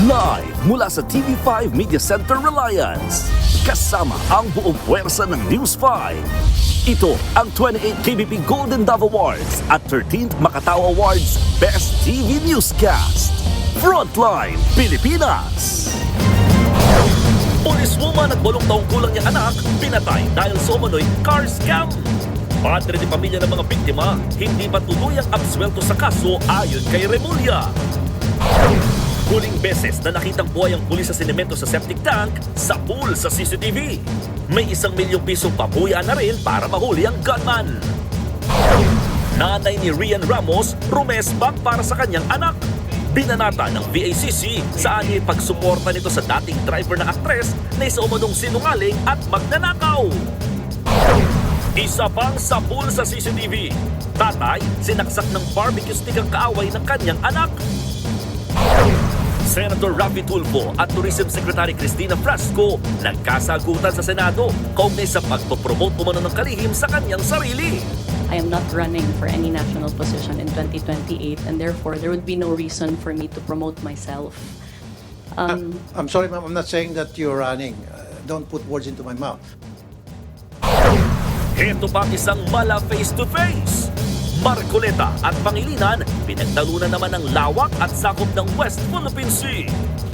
Live mula sa TV5 Media Center Reliance. Kasama ang buong puwersa ng News 5. Ito ang 28th KBP Golden Dove Awards at 13th Makatao Awards Best TV Newscast. Frontline Pilipinas. Puliswoman at 8 taong kulang niyang anak pinatay dahil sa umano'y car scam. Padre de pamilya ng mga biktima hindi pa tuluyang absuelto sa kaso ayon kay Remulla. Huling beses na nakitang buhay ang pulis sa sinemento sa septic tank sa pool sa CCTV. May 1 milyong pisong pabuya na rin para mahuli ang gunman. Nanay ni Rian Ramos rumesbak para sa kanyang anak. Binanata ng VACC sa anyay pagsuporta nito sa dating driver na aktres na isa umanong sinungaling at magnanakaw. Isa pang sa pool sa CCTV. Tatay, sinaksak ng barbecue stick ang kaaway ng kanyang anak. Senator Raffy Tulfo at Tourism Secretary Cristina Frasco nagkasagutan sa Senado kaugnay sa pagpopromote umano ng kalihim sa kanyang sarili. I am not running for any national position in 2028 and therefore there would be no reason for me to promote myself. I'm sorry, ma'am. I'm not saying that you're running. Don't put words into my mouth. Heto pa isang mala face-to-face. Marcoleta at Pangilinan pinagtalunan naman ng lawak at sakop ng West Philippine Sea.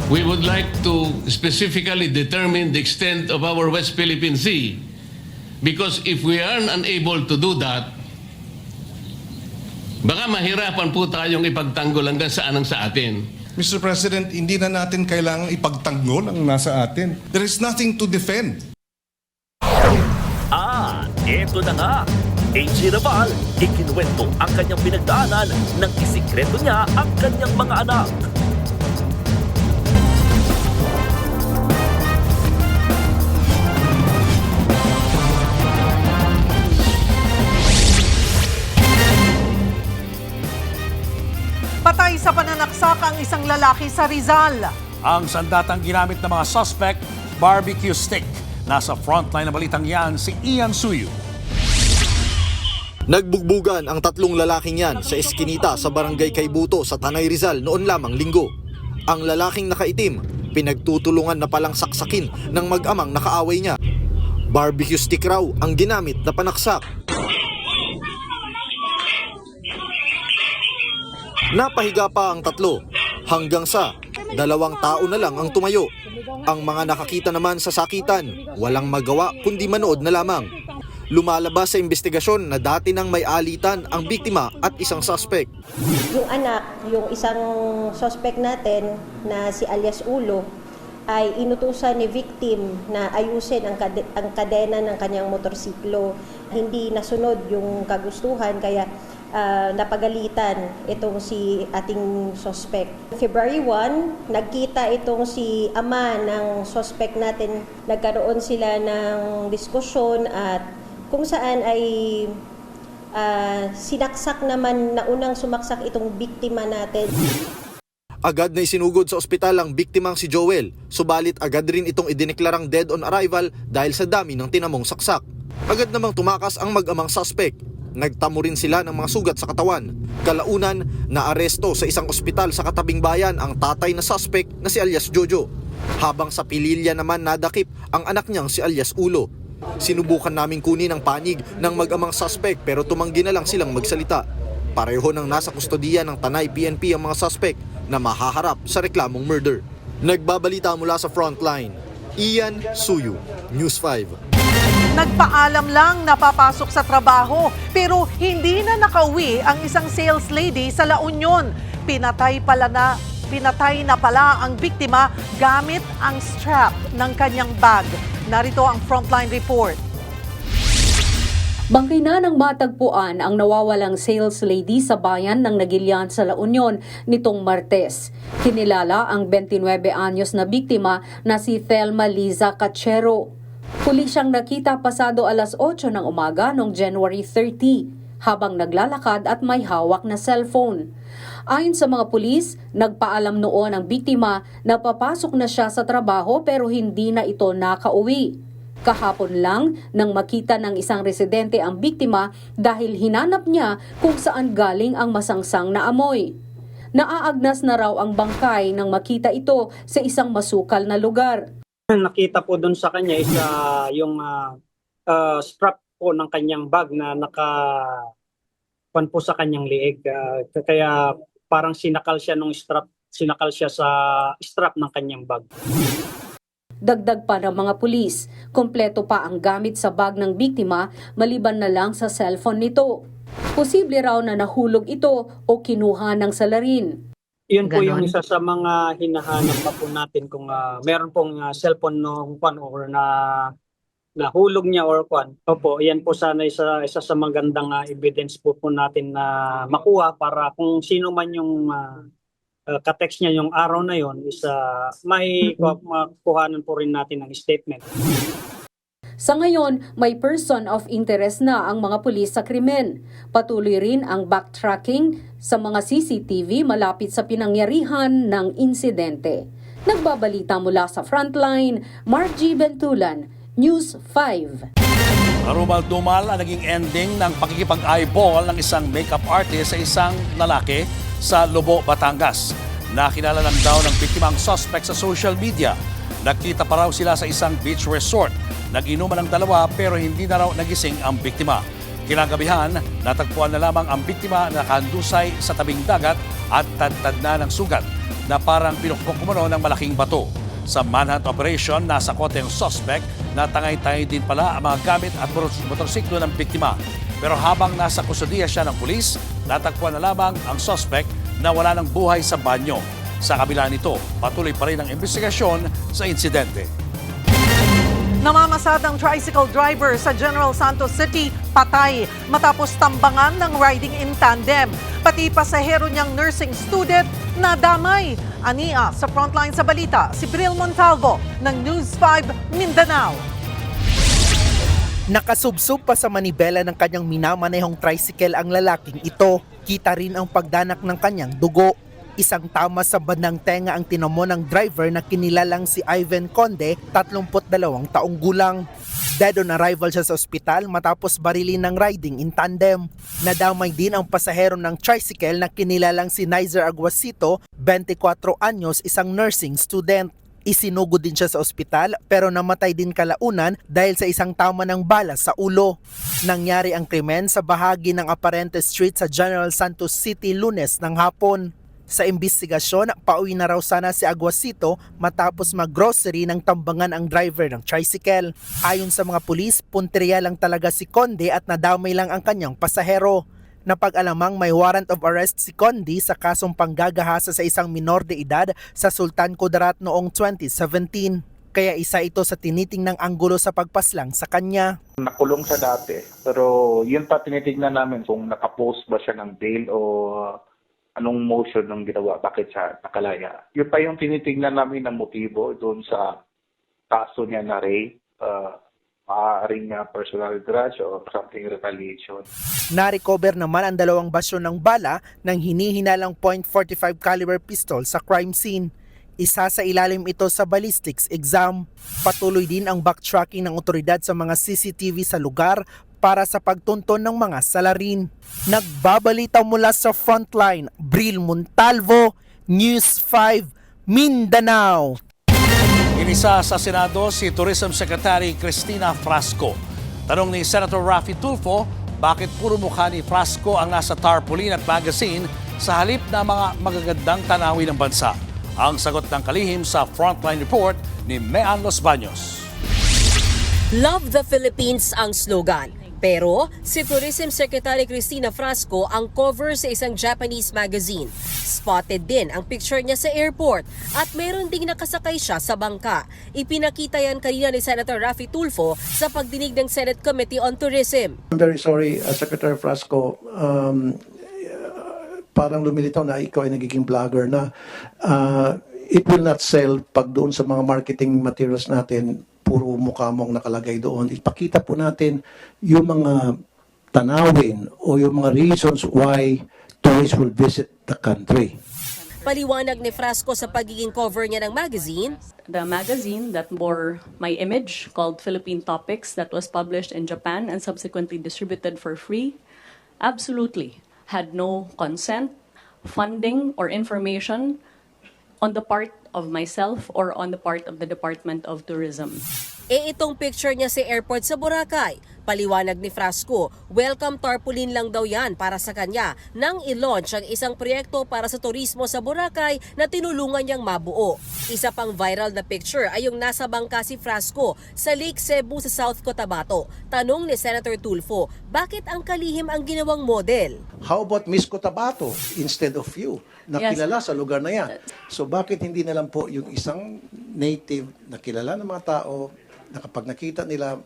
We would like to specifically determine the extent of our West Philippine Sea because if we are unable to do that, baka mahirapan po tayong ipagtanggol hanggang saan ang sa atin. Mr. President, hindi na natin kailangang ipagtanggol ang nasa atin. There is nothing to defend. Eto na nga. AG Raval, ikinuwento ang kanyang pinagdaanan nang isikreto niya ang kanyang mga anak. Patay sa pananaksak ang isang lalaki sa Rizal. Ang sandatang ginamit ng mga suspect, barbecue stick. Nasa frontline na balitang yan si Ian Suyu. Nagbugbugan ang 3 lalaking yan sa eskinita sa barangay Kaybuto sa Tanay Rizal noon lamang linggo. Ang lalaking nakaitim, pinagtutulungan na palang saksakin ng mag-amang nakaaway niya. Barbecue stick raw ang ginamit na panaksak. Napahiga pa ang 3 hanggang sa 2 tao na lang ang tumayo. Ang mga nakakita naman sa sakitan, walang magawa kundi manood na lamang. Lumalabas sa investigasyon na dati nang may alitan ang biktima at isang suspect. Yung anak, yung isang suspect natin na si alias Ulo, ay inutusan ni victim na ayusin ang kadena ng kanyang motorsiklo. Hindi nasunod yung kagustuhan kaya napagalitan itong si ating suspect. February 1, nagkita itong si ama ng suspect natin. Nagkaroon sila ng diskusyon at kung saan ay sinaksak naman na unang sumaksak itong biktima natin. Agad na isinugod sa ospital ang biktimang si Joel, subalit agad rin itong idineklarang dead on arrival dahil sa dami ng tinamong saksak. Agad namang tumakas ang mag-amang suspect. Nagtamo rin sila ng mga sugat sa katawan. Kalaunan, naaresto sa isang ospital sa katabing bayan ang tatay na suspect na si alias Jojo. Habang sa Pililya naman nadakip ang anak niyang si alias Ulo. Sinubukan naming kunin ang panig ng mag-amang suspect pero tumanggi na lang silang magsalita. Pareho nang nasa kustodiya ng Tanay PNP ang mga suspect na mahaharap sa reklamong murder. Nagbabalita mula sa frontline, Ian Suyu, News 5. Nagpaalam lang na papasok sa trabaho pero hindi na nakauwi ang isang sales lady sa La Union. Pinatay na pala ang biktima gamit ang strap ng kanyang bag. Narito ang frontline report. Bangkay na ng matagpuan ang nawawalang sales lady sa bayan ng Nagilian sa La Union nitong Martes. Kinilala ang 29 anyos na biktima na si Thelma Liza Cachero. Huli siyang nakita pasado alas 8 ng umaga noong January 30 habang naglalakad at may hawak na cellphone. Ayon sa mga pulis, nagpaalam noon ang biktima na papasok na siya sa trabaho pero hindi na ito nakauwi. Kahapon lang nang makita ng isang residente ang biktima dahil hinanap niya kung saan galing ang masangsang na amoy. Naaagnas na raw ang bangkay nang makita ito sa isang masukal na lugar. Nakita po doon sa kanya is yung strap po ng kanyang bag na pan po sa kanyang liig. Kaya parang sinakal siya sa strap ng kanyang bag. Dagdag pa ng mga pulis, kompleto pa ang gamit sa bag ng biktima maliban na lang sa cellphone nito. Posible raw na nahulog ito o kinuha ng salarin. Yun po yung isa sa mga hinahanap pa po natin kung meron pong cellphone no kwan or nahulog niya or kwan. Opo, yan po sana isa sa magandang evidence po natin na makuha para kung sino man yung katext niya yung araw na yon is may makuhanan po rin natin ng statement. Sa ngayon, may person of interest na ang mga pulis sa krimen. Patuloy rin ang backtracking sa mga CCTV malapit sa pinangyarihan ng insidente. Nagbabalita mula sa Frontline, Mark G. Bentulan, News 5. Karumal-dumal ang naging ending ng pakikipag-eyeball ng isang makeup artist sa isang lalaki sa Lobo, Batangas. Nakilala lang daw ng biktima ang suspect sa social media. Nakita pa raw sila sa isang beach resort. Nag-inuman ng dalawa pero hindi na raw nagising ang biktima. Kinagabihan, natagpuan na lamang ang biktima na nakahandusay sa tabing dagat at tad-tad na ng sugat na parang pinukpok umano ng malaking bato. Sa manhunt operation, nasa kote ang suspect na tangay-tangay din pala ang mga gamit at motorsiklo ng biktima. Pero habang nasa kusodiya siya ng pulis, natagpuan na lamang ang suspect na wala ng buhay sa banyo. Sa kabila nito, patuloy pa rin ang investigasyon sa insidente. Namamasad ang tricycle driver sa General Santos City, patay matapos tambangan ng riding in tandem. Pati pasahero niyang nursing student nadamay. Ania sa Frontline sa balita, si Bril Montalvo ng News 5 Mindanao. Nakasubsob pa sa manibela ng kanyang minamanehong tricycle ang lalaking ito. Kita rin ang pagdanak ng kanyang dugo. Isang tama sa bandang tenga ang tinamo ng driver na kinilalang si Ivan Conde, 32 taong gulang. Dead on arrival siya sa ospital matapos barilin ng riding in tandem. Nadamay din ang pasahero ng tricycle na kinilalang si Nizer Aguasito, 24 anyos, isang nursing student. Isinugod din siya sa ospital pero namatay din kalaunan dahil sa isang tama ng bala sa ulo. Nangyari ang krimen sa bahagi ng Aparente Street sa General Santos City Lunes ng hapon. Sa imbestigasyon, pauwi na raw sana si Aguasito matapos mag-grocery nang tambangan ang driver ng tricycle. Ayon sa mga pulis, punteriya lang talaga si Conde at nadamay lang ang kanyang pasahero. Napag-alamang may warrant of arrest si Conde sa kasong panggagahasa sa isang minor de edad sa Sultan Kudarat noong 2017. Kaya isa ito sa tinitingnang anggulo sa pagpaslang sa kanya. Nakulong siya dati, pero yun pa tinitignan namin kung nakapost ba siya ng bail o anong motion ng ginawa, bakit siya nakalaya. Yun pa yung tinitignan namin na motibo doon sa kaso niya na rape, maaaring personal grudge or something retaliation. Na-recover naman ang 2 basyo ng bala ng hinihinalang .45 caliber pistol sa crime scene. Isa sa ilalim ito sa ballistics exam. Patuloy din ang backtracking ng otoridad sa mga CCTV sa lugar para sa pagtunton ng mga salarin. Nagbabalita mula sa Frontline, Bril Montalvo, News 5, Mindanao. Inisa sa Senado si Tourism Secretary Cristina Frasco. Tanong ni Senator Raffy Tulfo, bakit puro mukha ni Frasco ang nasa tarpaulin at magazine sa halip na mga magagandang tanawin ng bansa? Ang sagot ng kalihim sa Frontline Report ni Mean Los Baños. Love the Philippines ang slogan. Pero si Tourism Secretary Cristina Frasco ang cover sa isang Japanese magazine. Spotted din ang picture niya sa airport at meron ding nakasakay siya sa bangka. Ipinakita yan kanina ni Senator Raffy Tulfo sa pagdinig ng Senate Committee on Tourism. I'm very sorry, Secretary Frasco. Parang lumilitaw na ikaw ay nagiging vlogger na. It will not sell pag doon sa mga marketing materials natin puro mukha mong nakalagay doon. Ipakita po natin yung mga tanawin o yung mga reasons why tourists will visit the country. Paliwanag ni Frasco sa pagiging cover niya ng magazine. The magazine that bore my image called Philippine Topics that was published in Japan and subsequently distributed for free absolutely had no consent funding or information on the part of myself or on the part of the Department of Tourism. Itong picture niya sa airport sa Boracay. Paliwanag ni Frasco, welcome tarpaulin lang daw yan para sa kanya nang i-launch ang isang proyekto para sa turismo sa Boracay na tinulungan niyang mabuo. Isa pang viral na picture ay yung nasa bangka si Frasco sa Lake Cebu sa South Cotabato. Tanong ni Senator Tulfo, bakit ang kalihim ang ginawang model? How about Miss Cotabato instead of you? Nakilala sa lugar na yan. So bakit hindi na lang po yung isang native na kilala ng mga tao na kapag nakita nila,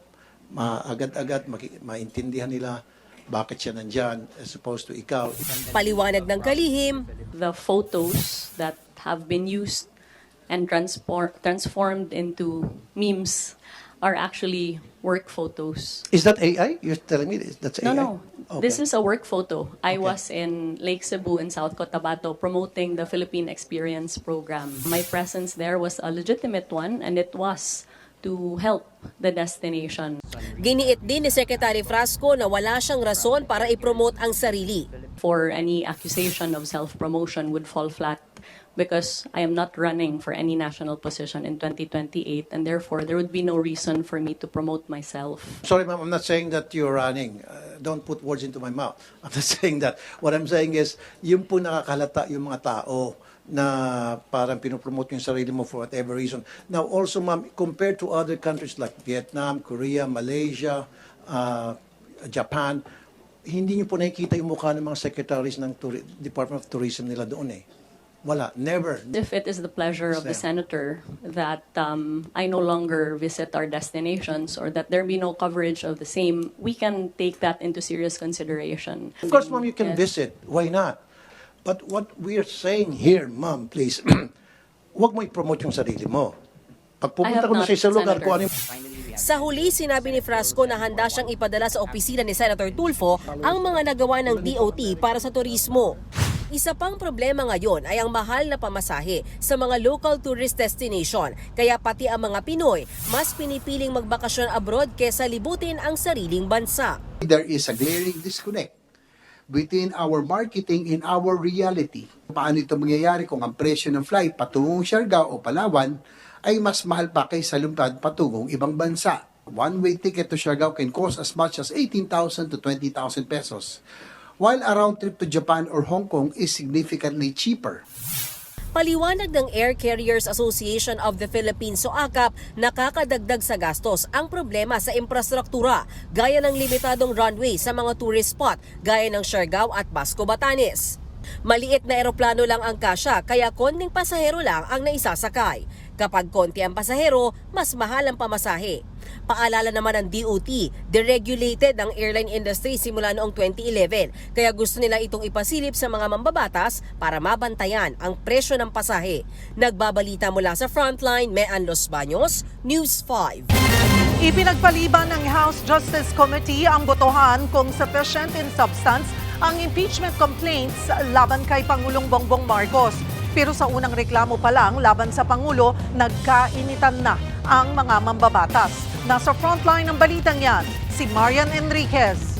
agad-agad maintindihan nila bakit siya nandyan as opposed to ikaw. Paliwanag ng kalihim, The photos that have been used and transformed into memes are actually work photos. Is that AI? You're telling me that's AI? No. Okay. This is a work photo. I was in Lake Cebu in South Cotabato promoting the Philippine Experience Program. My presence there was a legitimate one, and it was to help the destination. Giniit din ni Secretary Frasco na wala siyang rason para i-promote ang sarili. For any accusation of self-promotion would fall flat because I am not running for any national position in 2028, and therefore there would be no reason for me to promote myself. Sorry, ma'am, I'm not saying that you're running. Don't put words into my mouth. I'm not saying that. What I'm saying is, yung po nakakalata yung mga tao na parang pinopromote yung sarili mo for whatever reason. Now, also, ma'am, compared to other countries like Vietnam, Korea, Malaysia, Japan, hindi niyo po nakikita yung mukha ng mga secretaries ng Department of Tourism nila doon eh. Wala, never. If it is the pleasure of the senator that I no longer visit our destinations or that there be no coverage of the same, we can take that into serious consideration. Of course, ma'am, you can Yes. visit. Why not? But what we are saying here, ma'am, please, huwag mo i-promote yung sarili mo. Pag pupunta ko na sa isang lugar, kung ano yung... Sa huli, sinabi ni Frasco na handa siyang ipadala sa opisina ni Senator Tulfo ang mga nagawa ng DOT para sa turismo. Isa pang problema ngayon ay ang mahal na pamasahe sa mga local tourist destination, kaya pati ang mga Pinoy mas pinipiling magbakasyon abroad kesa libutin ang sariling bansa. There is a glaring disconnect between our marketing and our reality. Paano ito mangyayari kung ang presyo ng flight patungong Siargao o Palawan ay mas mahal pa kaysa lumipad patungong ibang bansa? One-way ticket to Siargao can cost as much as 18,000 to 20,000 pesos, while a round trip to Japan or Hong Kong is significantly cheaper. Paliwanag ng Air Carriers Association of the Philippines o ACAP, nakakadagdag sa gastos ang problema sa infrastruktura gaya ng limitadong runway sa mga tourist spot gaya ng Siargao at Basco, Batanes. Maliit na eroplano lang ang kasya kaya konting pasahero lang ang naisasakay. Kapag konti ang pasahero, mas mahal ang pamasahe. Paalala naman ng DOT, deregulated ang airline industry simula noong 2011, kaya gusto nila itong ipasilip sa mga mambabatas para mabantayan ang presyo ng pasahe. Nagbabalita mula sa Frontline, Mean Los Baños, News 5. Ipinagpaliban ng House Justice Committee ang botohan kung sufficient in substance ang impeachment complaints laban kay Pangulong Bongbong Marcos. Pero sa unang reklamo pa lang laban sa Pangulo, nagkainitan na ang mga mambabatas. Nasa frontline ng balitang yan, si Marian Enriquez.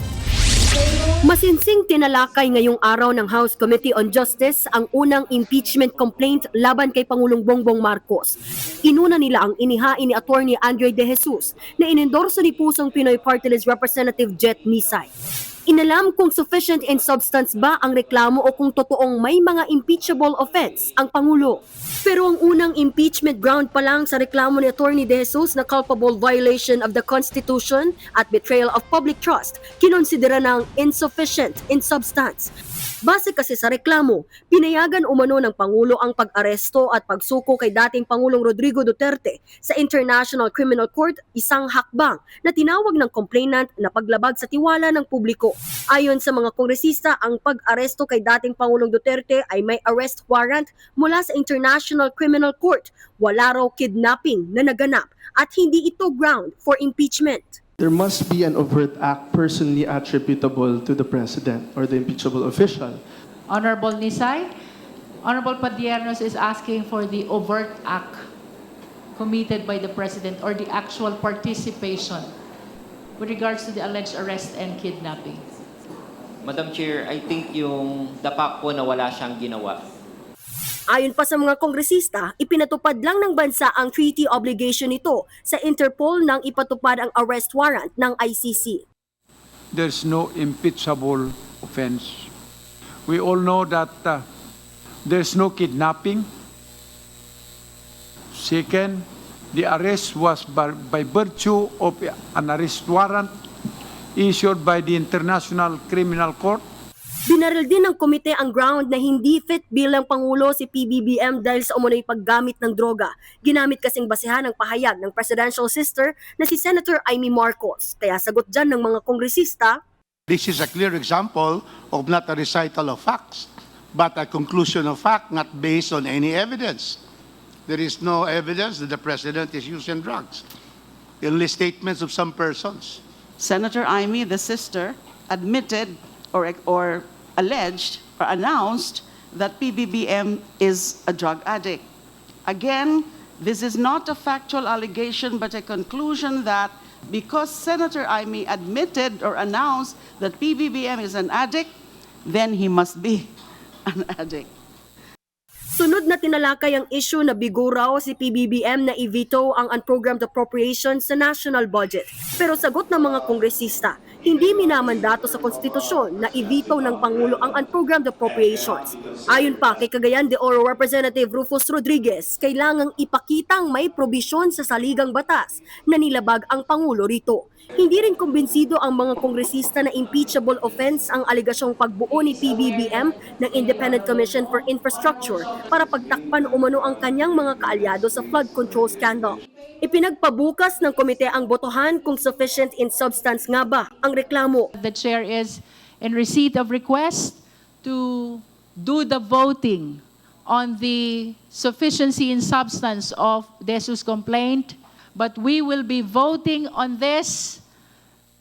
Masinsing tinalakay ngayong araw ng House Committee on Justice ang unang impeachment complaint laban kay Pangulong Bongbong Marcos. Inuna nila ang inihain ni Attorney Andre De Jesus na inendorso ni Pusong Pinoy Party List Representative Jet Misay. Inalam kung sufficient in substance ba ang reklamo o kung totoong may mga impeachable offense ang Pangulo. Pero ang unang impeachment ground pa lang sa reklamo ni Attorney De Jesus na culpable violation of the Constitution at betrayal of public trust, kinonsidera ng insufficient in substance. Base kasi sa reklamo, pinayagan umano ng Pangulo ang pag-aresto at pagsuko kay dating Pangulong Rodrigo Duterte sa International Criminal Court, isang hakbang na tinawag ng complainant na paglabag sa tiwala ng publiko. Ayon sa mga kongresista, ang pag-aresto kay dating Pangulong Duterte ay may arrest warrant mula sa International Criminal Court. Wala raw kidnapping na naganap at hindi ito ground for impeachment. There must be an overt act personally attributable to the President or the impeachable official. Honorable Nisay, Honorable Padiernos is asking for the overt act committed by the President or the actual participation with regards to the alleged arrest and kidnapping. Madam Chair, I think yung DAPAC po na wala siyang ginawa. Ayon pa sa mga kongresista, ipinatupad lang ng bansa ang treaty obligation nito sa Interpol nang ipatupad ang arrest warrant ng ICC. There's no impeachable offense. We all know that there's no kidnapping. Second, the arrest was by virtue of an arrest warrant issued by the International Criminal Court. Binaril din ng komite ang ground na hindi fit bilang Pangulo si PBBM dahil sa umunoy paggamit ng droga. Ginamit kasing basehan ang pahayag ng presidential sister na si Senator Amy Marcos. Kaya sagot dyan ng mga kongresista, this is a clear example of not a recital of facts, but a conclusion of fact not based on any evidence. There is no evidence that the president is using drugs. Only statements of some persons. Senator Amy, the sister, admitted or alleged or announced that PBBM is a drug addict. Again, this is not a factual allegation but a conclusion that because Senator Amy admitted or announced that PBBM is an addict, then he must be an addict. sunod na tinalakay ang issue na bigo raw si PBBM na i-veto ang unprogrammed appropriations sa national budget. Pero sagot ng mga kongresista, hindi minamandato sa konstitusyon na i-veto ng Pangulo ang unprogrammed appropriations. Ayon pa kay Cagayan de Oro Representative Rufus Rodriguez, kailangang ipakitang may probisyon sa saligang batas na nilabag ang Pangulo rito. Hindi rin kumbinsido ang mga kongresista na impeachable offense ang alegasyong pagbuo ni PBBM ng Independent Commission for Infrastructure para pagtakpan umano ang kanyang mga kaalyado sa flood control scandal. Ipinagpabukas ng komite ang botohan kung sufficient in substance nga ba ang reklamo. The chair is in receipt of request to do the voting on the sufficiency in substance of Jesus' complaint, but we will be voting on this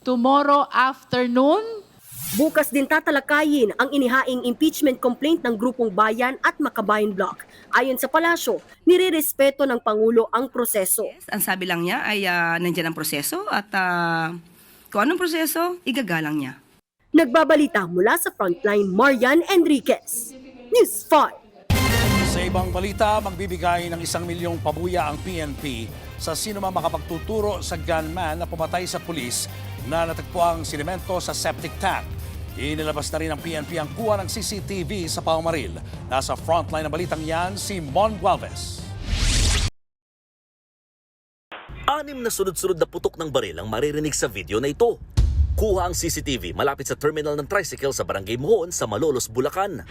tomorrow afternoon. Bukas din tatalakayin ang inihaing impeachment complaint ng Grupong Bayan at Makabayan Bloc. Ayon sa palasyo, nirerespeto ng Pangulo ang proseso. Ang sabi lang niya ay nandiyan ang proseso at kung anong proseso, igagalang niya. Nagbabalita mula sa Frontline, Marian Enriquez, News 5. Sa ibang balita, magbibigay ng 1 milyong pabuya ang PNP sa sino man makapagtuturo sa gunman na pumatay sa pulis na natagpuang sinimento sa septic tank. Inilabas na rin ng PNP ang kuha ng CCTV sa Paumaril. Nasa frontline ng balitang yan, si Mon Gualvez. 6 na sunod-sunod na putok ng baril ang maririnig sa video na ito. Kuha ang CCTV malapit sa terminal ng tricycle sa Barangay Mohon sa Malolos, Bulacan.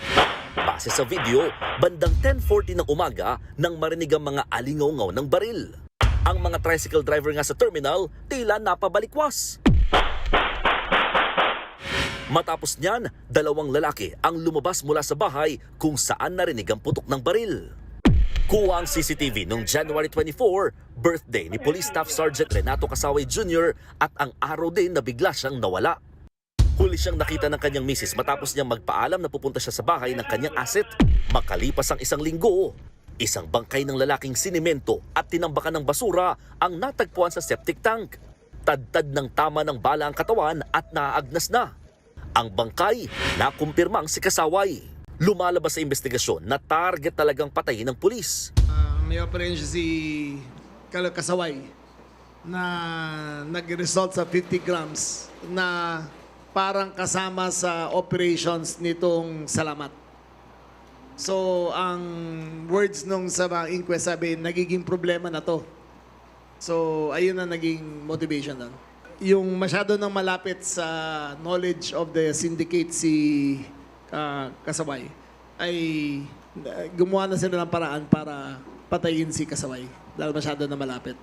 Base sa video, bandang 10:40 ng umaga nang marinig ang mga alingaw-ngaw ng baril. Ang mga tricycle driver nga sa terminal tila napabalikwas. Matapos niyan, 2 lalaki ang lumabas mula sa bahay kung saan narinig ang putok ng baril. Kuha ang CCTV noong January 24, birthday ni Police Staff Sergeant Renato Casaway Jr. at ang araw din na bigla siyang nawala. Huli siyang nakita ng kanyang misis matapos niyang magpaalam na pupunta siya sa bahay ng kanyang asset. Makalipas ang 1 linggo, isang bangkay ng lalaking sinimento at tinambakan ng basura ang natagpuan sa septic tank. Tadtad ng tama ng bala ang katawan at naaagnas na. Ang bangkay, nakumpirmang si Kasaway. Lumalabas sa investigasyon na target talagang patayin ng pulis. May operation si Kasaway na nag-result sa 50 grams na parang kasama sa operations nitong Salamat. So, ang words nung sa mga inquest sabi, nagiging problema na to. So, ayun na naging motivation doon. Yung masyado nang malapit sa knowledge of the syndicate si Kasaway, ay gumawa na sila ng paraan para patayin si Kasaway dahil masyado na malapit.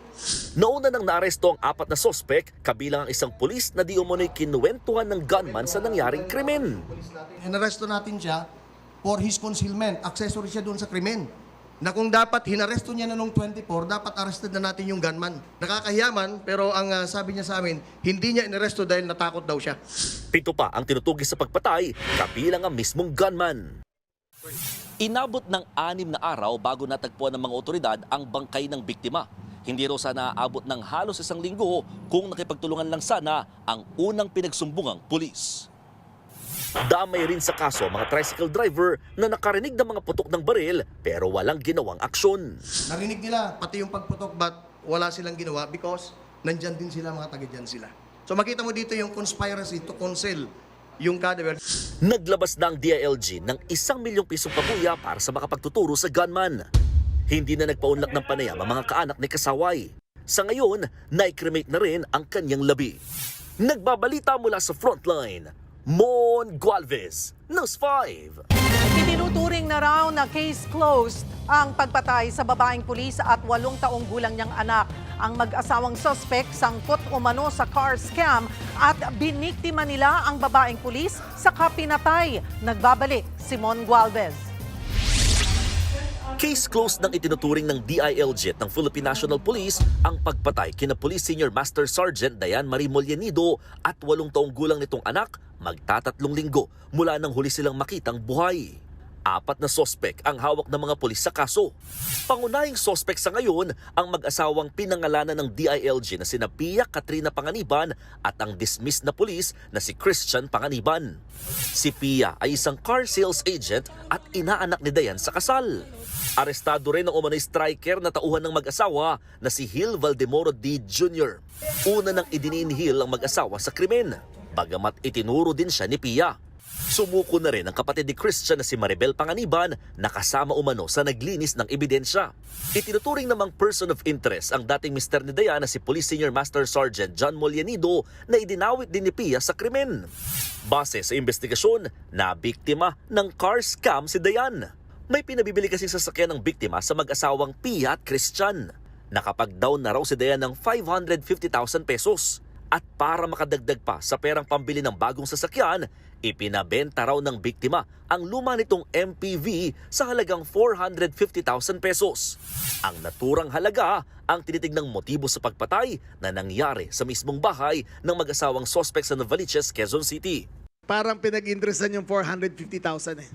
Nauna nang naaresto ang 4 na sospek, kabilang ang isang pulis na di umunoy kinuwentuhan ng gunman sa nangyaring krimen. Inaresto natin siya for his concealment. Accessory siya doon sa krimen. Na kung dapat hinaresto niya na nung 24, dapat arrested na natin yung gunman. Nakakahiyaman, pero ang sabi niya sa amin, hindi niya inaresto dahil natakot daw siya. 7 pa ang tinutugis sa pagpatay, kabilang ang mismong gunman. Inabot ng 6 na araw bago natagpuan ng mga otoridad ang bangkay ng biktima. Hindi raw sana aabot ng halos 1 linggo kung nakipagtulungan lang sana ang unang pinagsumbungang pulis. Damay rin sa kaso ang mga tricycle driver na nakarinig ng mga putok ng baril pero walang ginawang aksyon. Narinig nila, pati yung pagputok, but wala silang ginawa because nandyan din sila, mga taga dyan sila. So makita mo dito yung conspiracy to conceal yung cadaver. Naglabas na ang DILG ng 1 milyong pisong pabuya para sa makapagtuturo sa gunman. Hindi na nagpaunlak ng panayam ang mga kaanak ni Kasaway. Sa ngayon, na-cremate na rin ang kanyang labi. Nagbabalita mula sa Frontline, Mon Gualvez, News 5. Itinuturing na raw na case closed ang pagpatay sa babaeng pulis at 8 taong gulang niyang anak. Ang mag-asawang suspect sangkot umano sa car scam at biniktima nila ang babaeng pulis sa pinatay. Nagbabalik, Simon Gualvez. Case closed nang itinuturing ng DILG at ng Philippine National Police ang pagpatay kina Police Senior Master Sergeant Diane Marie Mollenido at 8 taong gulang nitong anak magtatatlong linggo mula nang huli silang makitang buhay. 4 na sospek ang hawak ng mga pulis sa kaso. Pangunahing sospek sa ngayon ang mag-asawang pinangalanan ng DILG na sina Pia Katrina Panganiban at ang dismissed na pulis na si Christian Panganiban. Si Pia ay isang car sales agent at inaanak ni Diane sa kasal. Arestado rin ang umano'y striker na tauhan ng mag-asawa na si Hill Valdemoro D. Jr. Una nang idininihil ang mag-asawa sa krimen, bagamat itinuro din siya ni Pia. Sumuko na rin ang kapatid ni Christian na si Maribel Panganiban na kasama umano sa naglinis ng ebidensya. Itinuturing namang person of interest ang dating mister ni Diane na si Police Senior Master Sergeant John Mollenido na idinawit din ni Pia sa krimen. Base sa investigasyon, na biktima ng car scam si Diane. May pinabibili kasing sasakyan ng biktima sa mag-asawang Pia at Christian. Nakapag-down na raw si Diane ng 550,000 pesos. At para makadagdag pa sa perang pambili ng bagong sasakyan, ipinabenta raw ng biktima ang luma nitong MPV sa halagang 450,000 pesos. Ang naturang halaga ang tinitignang motibo sa pagpatay na nangyari sa mismong bahay ng mag-asawang sospek sa Novaliches, Quezon City. Parang pinag-interesan yung 450,000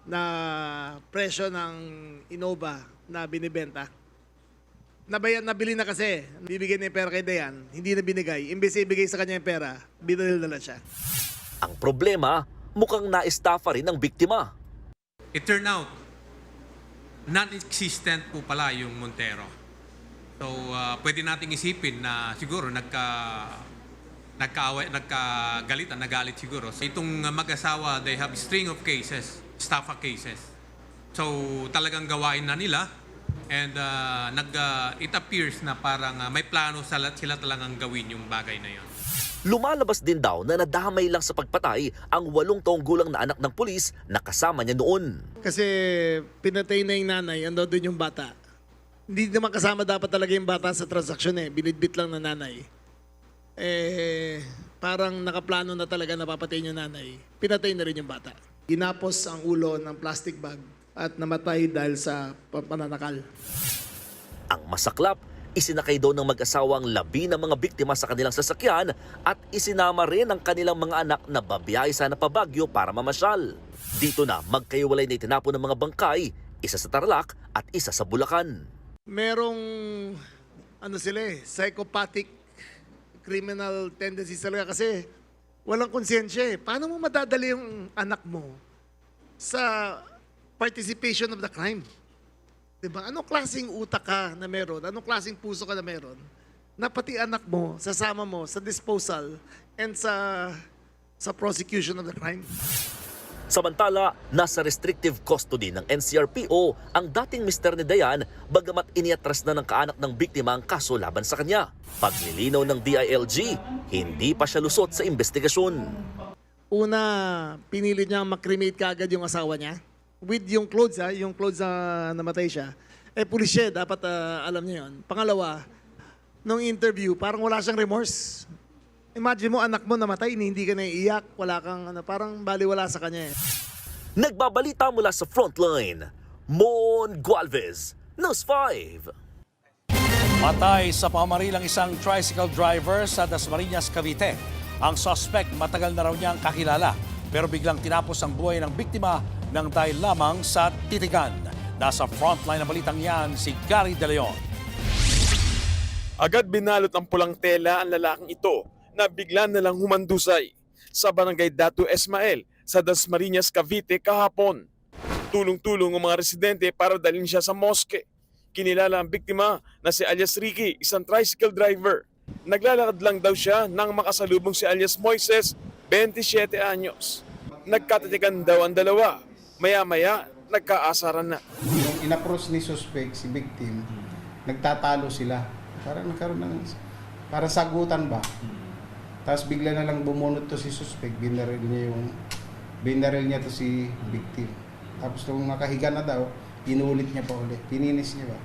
na presyo ng Innova na binibenta. Nabili na kasi, bibigyan niya yung pera kay Dayan, hindi na binigay. Imbes ibigay sa kanya yung pera, binalil siya. Ang problema, mukhang na-estafa rin ang biktima. It turned out, non-existent po pala yung Montero. So, pwede nating isipin na siguro nagalit siguro. So, itong mag-asawa, they have a string of cases, estafa cases. So, talagang gawain na nila. And it appears na parang may plano sila talagang gawin yung bagay na yun. Lumalabas din daw na nadamay lang sa pagpatay ang 8 taong gulang na anak ng pulis na kasama niya noon. Kasi pinatay na yung nanay, ando doon yung bata. Hindi naman kasama dapat talaga yung bata sa transaksyon binidbit lang na nanay. Parang nakaplano na talaga na papatayin yung nanay. Pinatay na rin yung bata. Ginapos ang ulo ng plastic bag at namatay dahil sa pananakal. Ang masaklap, isinakay daw ng mag-asawang labi ng mga biktima sa kanilang sasakyan at isinama rin ang kanilang mga anak na babiyahe sana pa Baguio para mamasyal. Dito na magkaiwalay na itinapon ng mga bangkay, isa sa Tarlac at isa sa Bulacan. Merong psychopathic criminal tendencies talaga kasi walang konsensya. Paano mo madadali yung anak mo sa participation of the crime? Diba? Anong klaseng utak ka na meron? Anong klaseng puso ka na meron? Na pati anak mo, sasama mo sa disposal and sa prosecution of the crime. Samantala, nasa restrictive custody ng NCRPO ang dating mister ni Dayan bagamat iniatras na ng kaanak ng biktima ang kaso laban sa kanya. Paglilinaw ng DILG, hindi pa siya lusot sa investigasyon. Una, pinili niya makremate kaagad yung asawa niya. With yung clothes, yung clothes na namatay siya. Pulis siya, dapat alam niya yun. Pangalawa, nung interview, parang wala siyang remorse. Imagine mo, anak mo namatay, hindi ka naiiyak, wala kang, parang baliwala sa kanya. Nagbabalita mula sa Frontline, Mon Gualvez, News 5. Patay sa pamarilang isang tricycle driver sa Dasmariñas, Cavite. Ang suspect matagal na raw niyang kakilala, pero biglang tinapos ang buhay ng biktima ng dahil lamang sa titigan. Nasa frontline ng balitang yan si Gary De Leon. Agad binalot ng pulang tela ang lalaking ito na bigla na lang humandusay. sa Barangay Datu Esmael sa Dasmariñas, Cavite kahapon. Tulong-tulong ang mga residente para dalhin siya sa moske. Kinilala ang biktima na si alias Ricky, isang tricycle driver. Naglalakad lang daw siya nang makasalubong si alias Moises, 27 anyos. Nagkatitigan daw ang dalawa. Maya-maya, nagkaasaran na. Yung in-approach ni suspect, si victim, nagtatalo sila. Parang nagkaroon ng para sagutan ba? Tapos bigla na lang bumunot to si suspect, binaril niya to si victim. Tapos nung nakahiga na daw, inulit niya pa ulit. Pininis niya ba?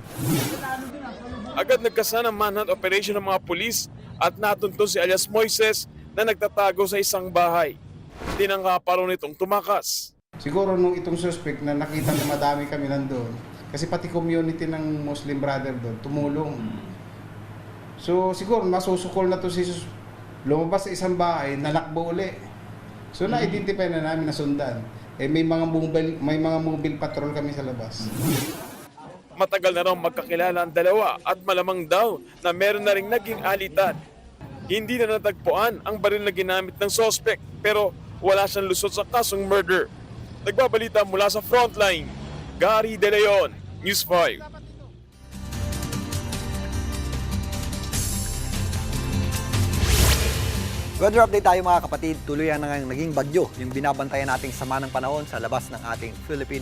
Agad nagkasana manhunt operation ng mga pulis at natunto si alias Moises na nagtatago sa isang bahay. Tinangka pa rin itong tumakas. Siguro nung itong suspect na nakita na madami kami nandoon, kasi pati community ng Muslim brother doon, tumulong. So siguro masusukol na to si suspect. Lumabas sa isang bahay, nalakbo uli. So na-identify na namin na sundan. May mga mobile patrol kami sa labas. Matagal na raw magkakilala ang dalawa at malamang daw na meron na ring naging alitan. Hindi na natagpuan ang baril na ginamit ng suspect pero wala siyang lusot sa kasong murder. Nagbabalita mula sa Frontline, Gary De Leon, News 5. Weather update tayo mga kapatid. Tuloy ang naging bagyo yung binabantayan nating sama ng panahon sa labas ng ating Philippine.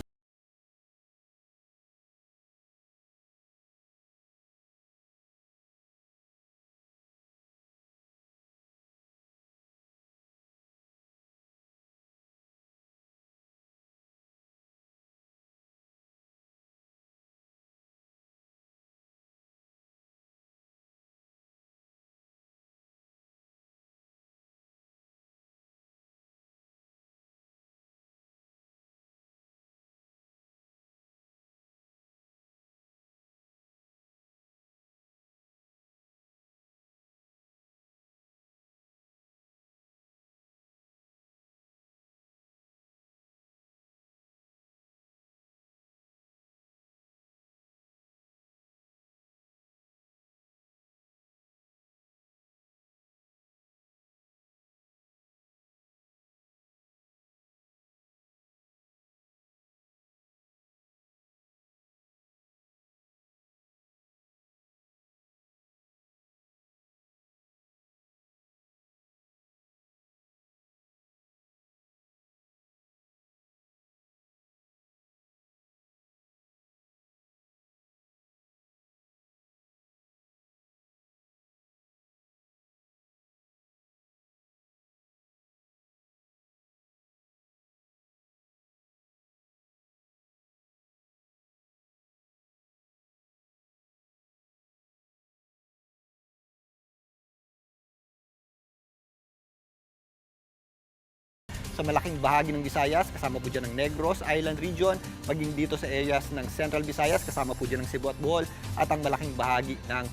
Sa malaking bahagi ng Visayas, kasama po dyan ng Negros Island Region, maging dito sa areas ng Central Visayas, kasama po dyan ng Cebu at Bohol, at ang malaking bahagi ng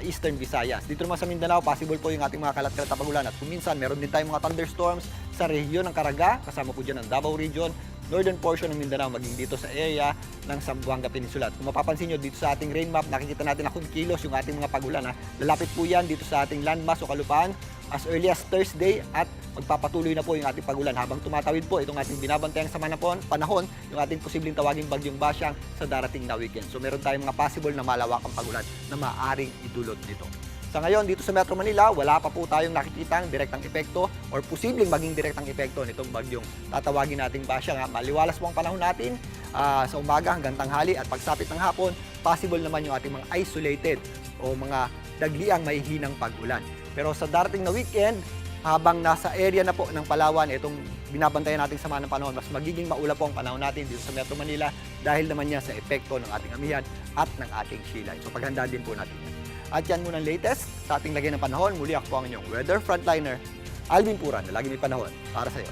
Eastern Visayas. Dito naman sa Mindanao, possible po yung ating mga kalat-kalat na pagulan at kung minsan, meron din tayong mga thunderstorms sa rehiyon ng Caraga, kasama po dyan ng Davao Region, northern portion ng Mindanao, maging dito sa area ng Zamboanga Peninsula. At kung mapapansin nyo dito sa ating rain map, nakikita natin na kumikilos yung ating mga pagulan. Lalapit po yan dito sa ating landmass o kalupaan as early as Thursday at magpapatuloy na po yung ating pagulan habang tumatawid po itong ating binabantayang sama ng panahon, yung ating posibleng tawaging bagyong Basyang sa darating na weekend. So meron tayong mga possible na malawakang pagulan na maaaring idulot nito. Sa ngayon, dito sa Metro Manila, wala pa po tayong nakikitang direktang epekto or posibleng maging direktang epekto nitong bagyong tatawagin nating Basyang. Maliwalas po ang panahon natin sa umaga hanggang tanghali at pagsapit ng hapon, possible naman yung ating mga isolated o mga dagliang may hinang pag-ulan. Pero sa darating na weekend, habang nasa area na po ng Palawan, itong binabantayan nating sama ng panahon, mas magiging maulap po ang panahon natin dito sa Metro Manila dahil naman yan sa epekto ng ating amihan at ng ating silay. So paghandaan din po natin yan. At yan muna ang latest sa ating lagay ng panahon. Muli ako po ang inyong weather frontliner, Alvin Puran, na lagi may panahon para sa iyo.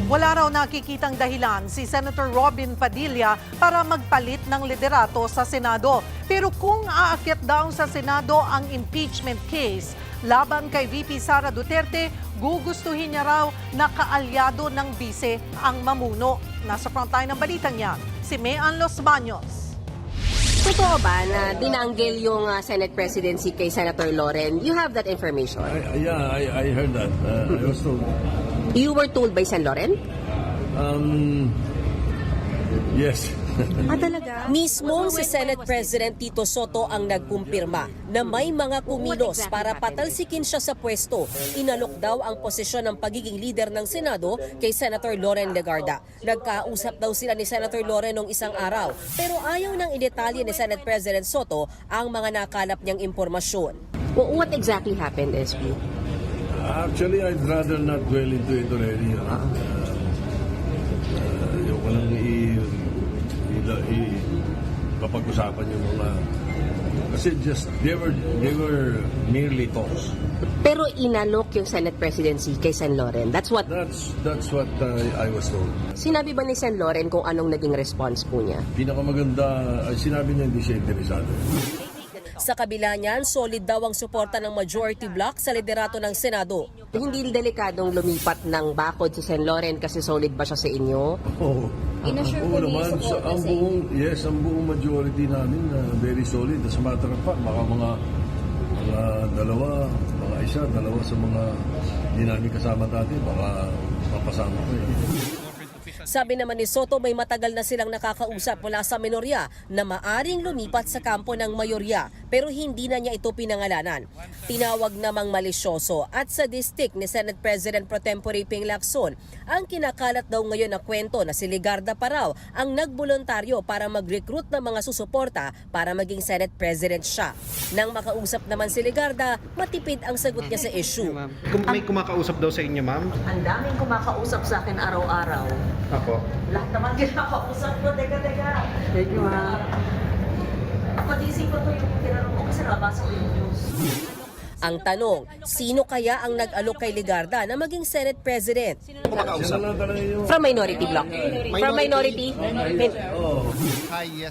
Wala raw nakikitang dahilan si Senator Robin Padilla para magpalit ng liderato sa Senado. Pero kung aakyat daw sa Senado ang impeachment case laban kay VP Sara Duterte, gugustuhin niya raw na kaalyado ng bise ang mamuno. Nasa frontline ng balitang yan, si Mean Los Baños. Totoo ba na dinanggel yung Senate presidency kay Senator Loren? You have that information? I heard that. I was told. You were told by Sen. Loren? Yes. Talaga? Mismong si Senate President Tito Soto ang nagkumpirma na may mga kumilos para patalsikin siya sa pwesto. Inalok daw ang posisyon ng pagiging leader ng Senado kay Senator Loren Legarda. Nagkausap daw sila ni Senator Loren nung isang araw, pero ayaw nang idetalye ni Senate President Soto ang mga nakalap niyang impormasyon. What exactly happened, SP? Actually, I'd rather not dwell into it already. Ayoko lang kapag-usapan yung mga... Kasi they were merely talks. Pero inalok yung Senate presidency kay Sen. Loren. That's what I was told. Sinabi ba ni Sen. Loren kung anong naging response po niya? Pinakamaganda, sinabi niya hindi siya interesado. Sa kabila niyan, solid daw ang suporta ng majority bloc sa liderato ng Senado. Hindi delikadong lumipat ng bakod si Sen. Loren kasi solid ba siya sa inyo? Oo naman. Ang buong majority namin very solid. As a matter of fact, baka mga dalawa sa mga hindi namin kasama dati, baka mapasama ko Sabi naman ni Soto, may matagal na silang nakakausap mula sa minorya na maaring lumipat sa kampo ng mayorya pero hindi na niya ito pinangalanan. Tinawag namang malisyoso at sadistic ni Senate President Pro Tempore Ping Lacson ang kinakalat daw ngayon na kwento na si Legarda pa raw ang nagboluntaryo para mag-recruit ng mga susuporta para maging Senate President siya. Nang makausap naman si Legarda, matipid ang sagot niya sa issue. May kumakausap daw sa inyo, ma'am? Ang daming kumakausap sa akin araw-araw. Ako. Lahat naman kinakausap ko. Teka. Thank you, ha. Pag-isip ko yung tinanong ko kasi nabasa ko yung news. Ang tanong, sino kaya ang nag-alok kay Legarda na maging Senate President? From minority bloc. From minority?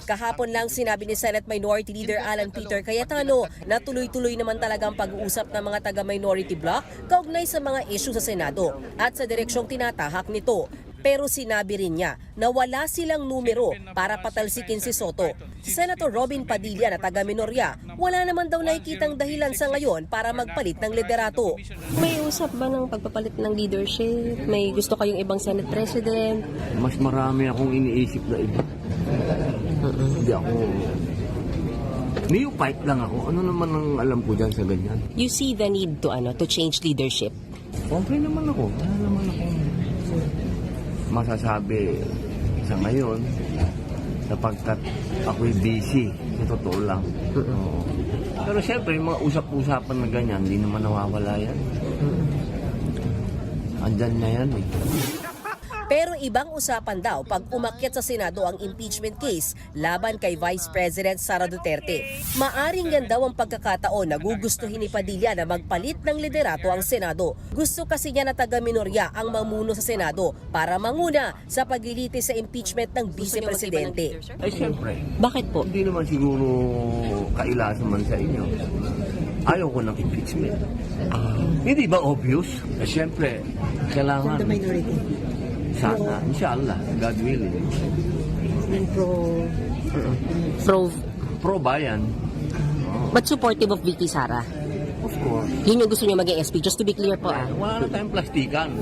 Kahapon lang sinabi ni Senate Minority Leader Alan Peter Cayetano na tuloy-tuloy naman talagang pag-uusap ng mga taga-minority bloc kaugnay sa mga issue sa Senado at sa direksyong tinatahak nito. Pero sinabi rin niya na wala silang numero para patalsikin si Soto. Si Senator Robin Padilla na taga-minorya, wala naman daw nakikitang dahilan sa ngayon para magpalit ng liderato. May usap ba ng pagpapalit ng leadership? May gusto kayong ibang Senate President? Mas marami akong iniisip na iba. Hindi ako... Neophyte lang ako. Ano naman ang alam ko dyan sa ganyan? You see the need to change leadership? Okay naman ako. Wala naman ako masasabi sa ngayon sapagkat ako'y busy. Sa totoo lang. Pero siyempre, mga usap-usapan na ganyan, hindi naman nawawala yan. Andyan na yan eh. Pero ibang usapan daw pag umakyat sa Senado ang impeachment case laban kay Vice President Sara Duterte. Maaring yan daw ang pagkakataon na gugustuhin ni Padilla na magpalit ng liderato ang Senado. Gusto kasi niya na taga-minorya ang mamuno sa Senado para manguna sa paglilitis sa impeachment ng Vice Presidente. Ay siyempre. Bakit po? Hindi naman siguro kailasan man sa inyo. Ayaw ko ng impeachment. Hindi ba obvious? Siyempre, kailangan... Sana, inshallah, God willing. Pro-bayan. But supportive of VP Sara? Of course. Yun yung gusto niya maging SP, just to be clear po. Wala na tayong plastikan.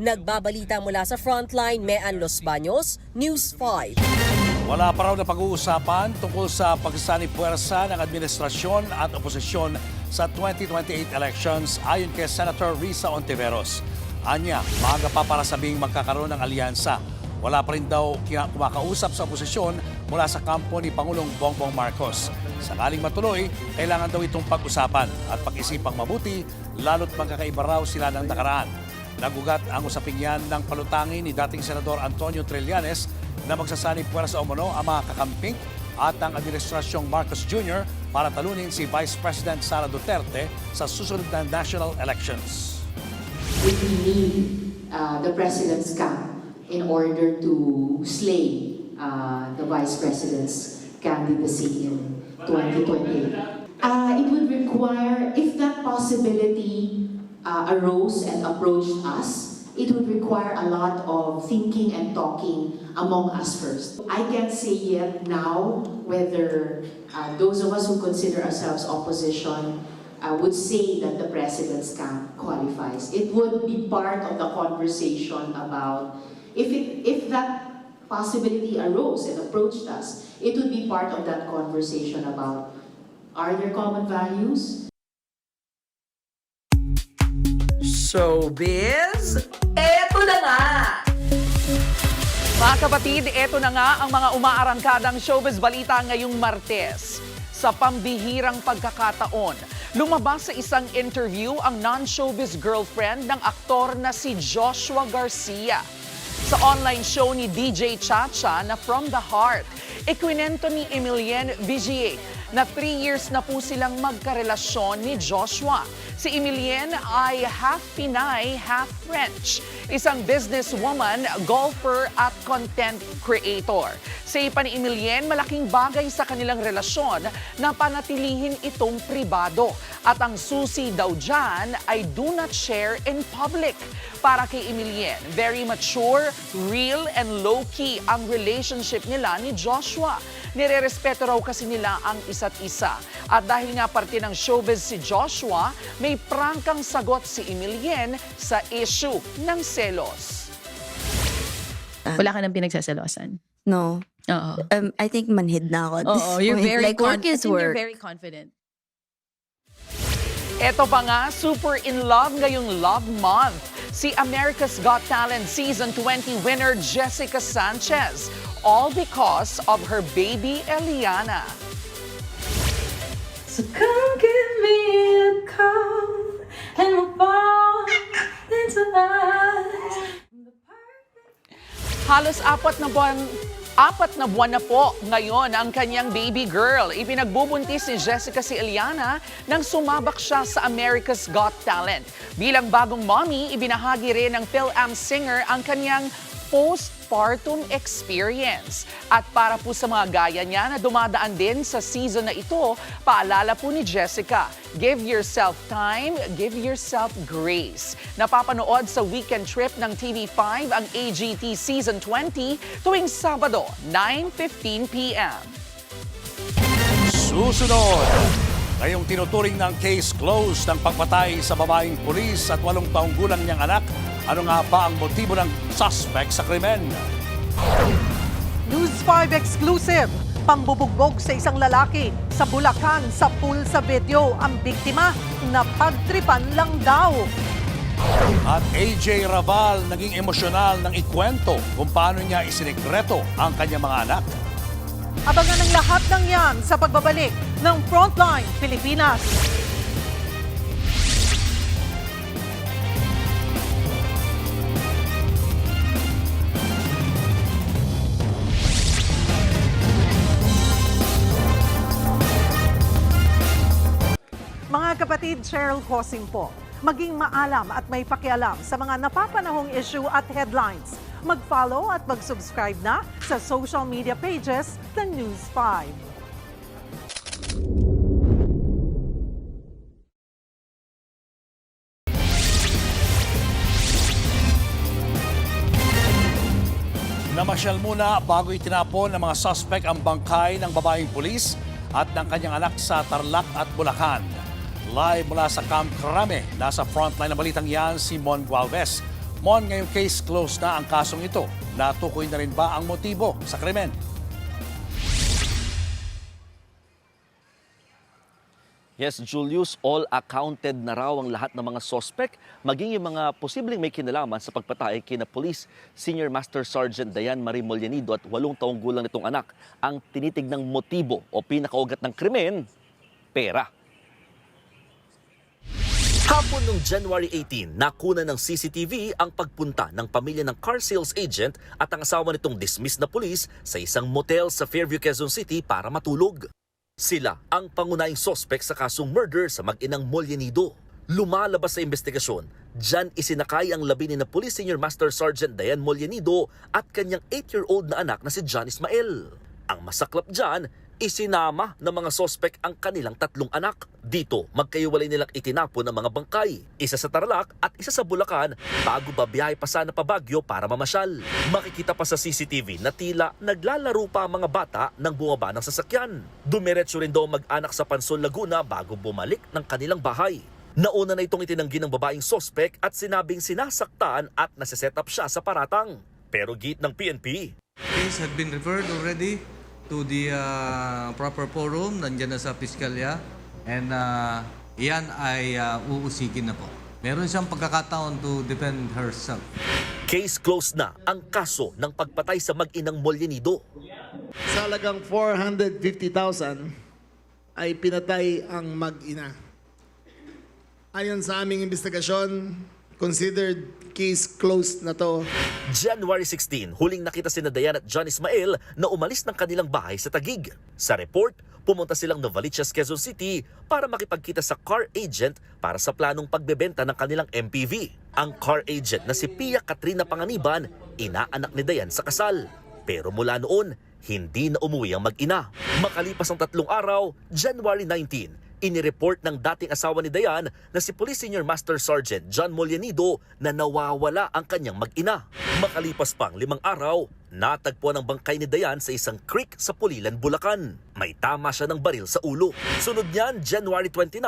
Nagbabalita mula sa Frontline, Mean Los Baños, News 5. Wala pa raw na pag-uusapan tungkol sa pagsasanib puwersa ng administrasyon at oposisyon sa 2028 elections ayon kay Senator Risa Ontiveros. Anya, maaga pa para sabing magkakaroon ng alyansa. Wala pa rin daw kumakausap sa oposisyon mula sa kampo ni Pangulong Bongbong Marcos. Sakaling matuloy, kailangan daw itong pag-usapan at pag-isipang mabuti, lalo't magkakaiba raw sila ng nakaraan. Nagugat ang usaping yan ng palutangin ni dating Senador Antonio Trillanes na magsasanib puwersa o mono ang mga kakamping at ang Administrasyong Marcos Jr. para talunin si Vice President Sara Duterte sa susunod na national elections. We need the President's camp in order to slay the Vice President's candidacy in 2028. It would require, if that possibility arose and approached us, it would require a lot of thinking and talking among us first. I can't say yet now whether those of us who consider ourselves opposition would say that the president's camp qualifies. It would be part of the conversation about if that possibility arose and approached us, it would be part of that conversation about, are there common values? Showbiz, eto na nga! Mga kapatid, eto na nga ang mga umaarangkadang showbiz balita ngayong Martes. Sa pambihirang pagkakataon, lumabas sa isang interview ang non-showbiz girlfriend ng aktor na si Joshua Garcia. Sa online show ni DJ Chacha na From the Heart, ikwinento ni Emilienne Vigier na 3 years na po silang magkarelasyon ni Joshua. Si Emilienne ay half Pinay, half French. Isang businesswoman, golfer at content creator. Sa ipa ni Emilienne, malaking bagay sa kanilang relasyon na panatilihin itong pribado. At ang susi daw dyan ay do not share in public. Para kay Emilienne, very mature, real and low-key ang relationship nila ni Joshua. Nire-respeto raw kasi nila ang isa't isa. At dahil nga parte ng showbiz si Joshua, may prangkang sagot si Emilienne sa issue ng selos. Wala ka nang pinagsaselosan? No. Oo. I think manhid na ako at this You're point. very Like, work is You're work. very confident. Eto pa nga, super in love ngayong Love Month. Si America's Got Talent Season 20 winner Jessica Sanchez. All because of her baby Eliana. So come give me a call and we'll fall into us. Halos apat na buwan na po ngayon ang kanyang baby girl. Ipinagbubuntis ni Jessica si Eliana nang sumabak siya sa America's Got Talent. Bilang bagong mommy, ibinahagi rin ng Phil-Am singer ang kanyang postpartum experience. At para po sa mga gaya niya na dumadaan din sa season na ito, paalala po ni Jessica, give yourself time, give yourself grace. Napapanood sa weekend trip ng TV5 ang AGT Season 20 tuwing Sabado, 9:15 p.m. Susunod, ngayong tinuturing ng case closed ng pagpatay sa babaeng pulis at 8 taong gulang niyang anak. Ano nga ba ang motibo ng suspect sa krimen? News 5 exclusive. Pambubugbog sa isang lalaki sa Bulacan sa pool sa video. Ang biktima na pagtripan lang daw. At AJ Raval naging emosyonal ng ikwento kung paano niya isinigreto ang kanyang mga anak. Abangan ang lahat ng yan sa pagbabalik ng Frontline Pilipinas. Mga kapatid, Cheryl Cosing po. Maging maalam at may pakialam sa mga napapanahong issue at headlines. Mag-follow at mag-subscribe na sa social media pages ng News 5. Namasyal muna bago itinapon ng mga suspect ang bangkay ng babaeng pulis at ng kanyang anak sa Tarlac at Bulacan. Live mula sa Camp Crame, nasa frontline ng balitang yan si Mon Gualvez. Mon, ngayong case closed na ang kasong ito. Natukoy na rin ba ang motibo sa krimen? Yes, Julius, all accounted na raw ang lahat ng mga suspect, maging yung mga posibleng may kinalaman sa pagpatay kina Police Senior Master Sergeant Diane Marie Mollanido at 8 taong gulang nitong anak. Ang tinitignang motibo o pinakaugat ng krimen, pera. Hapon noong January 18, nakuna ng CCTV ang pagpunta ng pamilya ng car sales agent at ang asawa nitong dismissed na pulis sa isang motel sa Fairview, Quezon City para matulog. Sila ang pangunahing suspect sa kasong murder sa mag-inang Mollanido. Lumalabas sa investigasyon, dyan isinakay ang labi ni na Police Senior Master Sergeant Diane Mollanido at kanyang 8-year-old na anak na si John Ismael. Ang masaklap dyan, Isinama ng mga sospek ang kanilang 3 anak. Dito, magkaiwalay nilang itinapon ang mga bangkay. Isa sa Tarlac at isa sa Bulacan bago babiyahe pa sana pa Baguio para mamasyal. Makikita pa sa CCTV na tila naglalaro pa ang mga bata nang bumaba ng sasakyan. Dumiretso rin daw mag-anak sa Pansol, Laguna bago bumalik ng kanilang bahay. Nauna na itong itinanggi ng babaeng sospek at sinabing sinasaktan at nasiset up siya sa paratang. Pero git ng PNP, case had been referred already to the proper forum, nandiyan na sa piskalya, and yan ay uusigin na po. Meron siyang pagkakataon to defend herself. case closed na ang kaso ng pagpatay sa mag-inang Mollenido. Sa halagang 450,000 ay pinatay ang mag-ina. Ayon sa aming investigasyon, considered case closed na to. January 16, huling nakita sina Dayan at John Ismael na umalis ng kanilang bahay sa Taguig. Sa report, pumunta silang Novaliches, Quezon City para makipagkita sa car agent para sa planong pagbebenta ng kanilang MPV. Ang car agent na si Pia Katrina Panganiban, inaanak ni Dayan sa kasal. Pero mula noon, hindi na umuwi ang mag-ina. Makalipas ang 3 araw, January 19, inireport ng dating asawa ni Dayan na si Police Senior Master Sergeant John Mollenido na nawawala ang kanyang mag-ina. Makalipas pang 5 araw, natagpuan ang bangkay ni Dayan sa isang creek sa Pulilan, Bulacan. May tama siya ng baril sa ulo. Sunod niyan, January 29,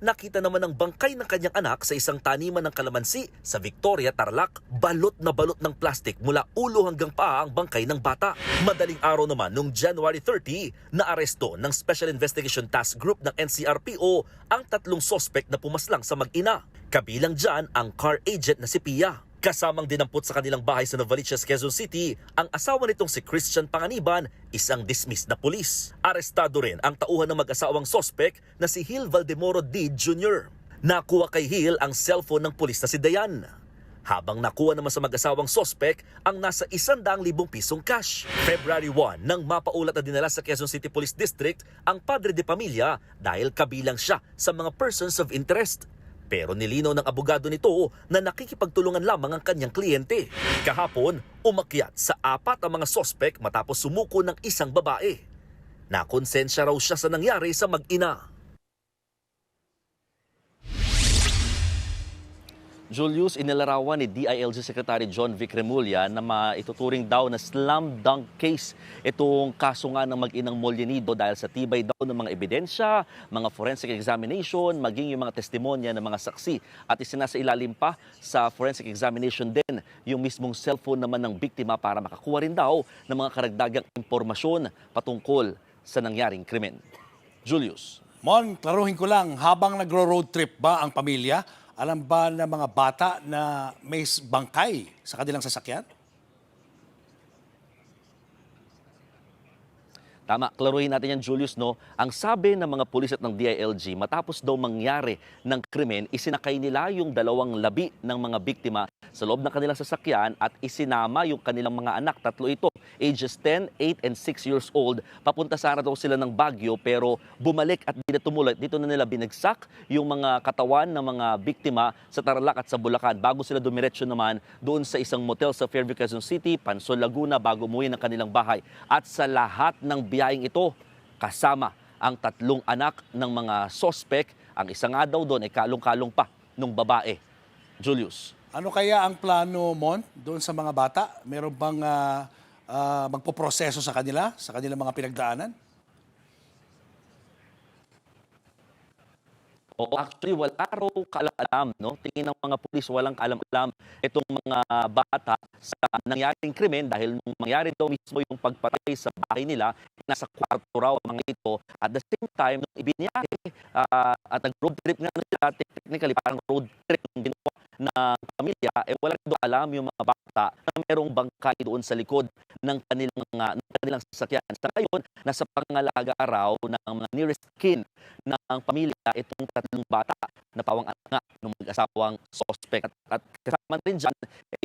nakita naman ang bangkay ng kanyang anak sa isang taniman ng kalamansi sa Victoria, Tarlac. Balot na balot ng plastik mula ulo hanggang paa ang bangkay ng bata. Madaling araw naman noong January 30, naaresto ng Special Investigation Task Group ng NCRPO ang 3 sospek na pumaslang sa mag-ina. Kabilang dyan ang car agent na si Pia. Kasamang dinampot sa kanilang bahay sa Novaliches, Quezon City, ang asawa nitong si Christian Panganiban, isang dismissed na pulis. Arestado rin ang tauhan ng mag-asawang sospek na si Hil Valdemoro D. Jr. Nakuha kay Hil ang cellphone ng pulis na si Dayan. Habang nakuha naman sa mag-asawang sospek ang nasa 100,000 pisong cash. February 1, nang mapaulat na dinala sa Quezon City Police District ang padre de pamilya dahil kabilang siya sa mga persons of interest. Pero nilinaw ng abogado nito na nakikipagtulungan lamang ang kanyang kliyente. Kahapon, umakyat sa 4 ang mga sospek matapos sumuko ng isang babae. Nakonsensya raw siya sa nangyari sa mag-ina. Julius, inilarawan ni DILG Secretary John Vic Remulla na maituturing daw na slam dunk case itong kaso nga ng mag-inang Mollenido dahil sa tibay daw ng mga ebidensya, mga forensic examination, maging yung mga testimonya ng mga saksi. At isinasailalim pa sa forensic examination din yung mismong cellphone naman ng biktima para makakuha rin daw ng mga karagdagang impormasyon patungkol sa nangyaring krimen. Julius. Mon, klaruhin ko lang, habang nagro-road trip ba ang pamilya, alam ba ng mga bata na may bangkay sa kanilang sasakyan? Tama, klaruhin natin yan, Julius, no? Ang sabi ng mga pulis at ng DILG, matapos daw mangyari ng krimen, isinakay nila yung 2 labi ng mga biktima sa loob ng kanilang sasakyan at isinama yung kanilang mga anak, 3 ito, ages 10, 8, and 6 years old. Papunta sana daw sila ng Baguio pero bumalik at di na tumuloy. Dito na nila binagsak yung mga katawan ng mga biktima sa Tarlac at sa Bulacan bago sila dumiretso naman doon sa isang motel sa Fairview, Quezon City, Pansol, Laguna bago umuwi ng kanilang bahay. At sa lahat ng biyaheng ito, kasama ang 3 anak ng mga sospek. Ang isa nga daw doon ay kalong-kalong pa nung babae. Julius. Ano kaya ang plano, Mon, doon sa mga bata? Meron bang magpoproseso sa kanilang mga pinagdaanan? O actually, wala raw kaalam-alam, no? Tingin ng mga pulis, walang kaalam-alam itong mga bata sa nangyaring krimen dahil nung mangyari daw mismo yung pagpatay sa bahay nila, nasa kwarto raw ang mga ito. At the same time, nung ibiniyake at nag-road trip nga nila, technically parang road trip yung ginawa ng pamilya, wala daw alam yung mga bata na merong bangkay doon sa likod ng kanilang sasakyan. Sa ngayon, nasa pangalaga raw ng mga nearest kin ng pamilya itong 3 bata na pawang anak ng mag-asawang suspect. At kasama rin dyan,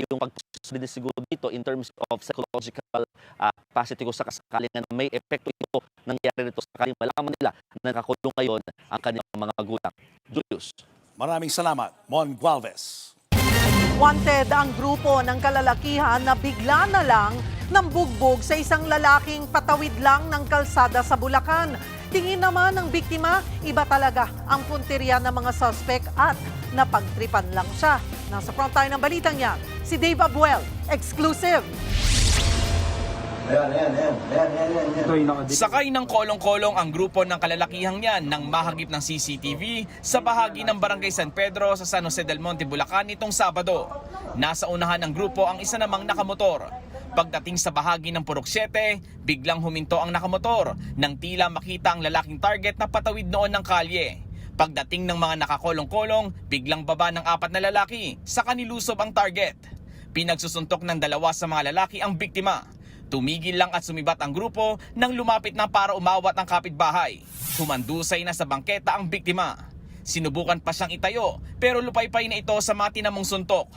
yung pagsusunod siguro dito in terms of psychological capacity ko sa kasakaling na may epekto ito nangyari nito sa kanilang malaman nila na nakakulong ngayon ang kanilang mga magulang. Julius. Maraming salamat, Mon Gualvez. Wanted ang grupo ng kalalakihan na bigla na lang nambugbog sa isang lalaking patawid lang ng kalsada sa Bulacan. Tingin naman ng biktima, iba talaga ang punteriya ng mga suspect at napagtripan lang siya. Nasa front tayo ng balitang yan, si Dave Abuel, exclusive. Sakay ng kolong-kolong ang grupo ng kalalakihang yan nang mahagip ng CCTV sa bahagi ng Barangay San Pedro sa San Jose del Monte, Bulacan nitong Sabado. Nasa unahan ng grupo ang isa namang nakamotor. Pagdating sa bahagi ng Purok 7, biglang huminto ang nakamotor nang tila makita ang lalaking target na patawid noon ng kalye. Pagdating ng mga nakakolong-kolong, biglang baba ng 4 na lalaki sa kanilusob ang target. Pinagsusuntok ng 2 sa mga lalaki ang biktima. Tumigil lang at sumibat ang grupo nang lumapit na para umawat ang kapitbahay. Humandusay na sa bangketa ang biktima. Sinubukan pa siyang itayo pero lupaypay na ito sa matinamong suntok.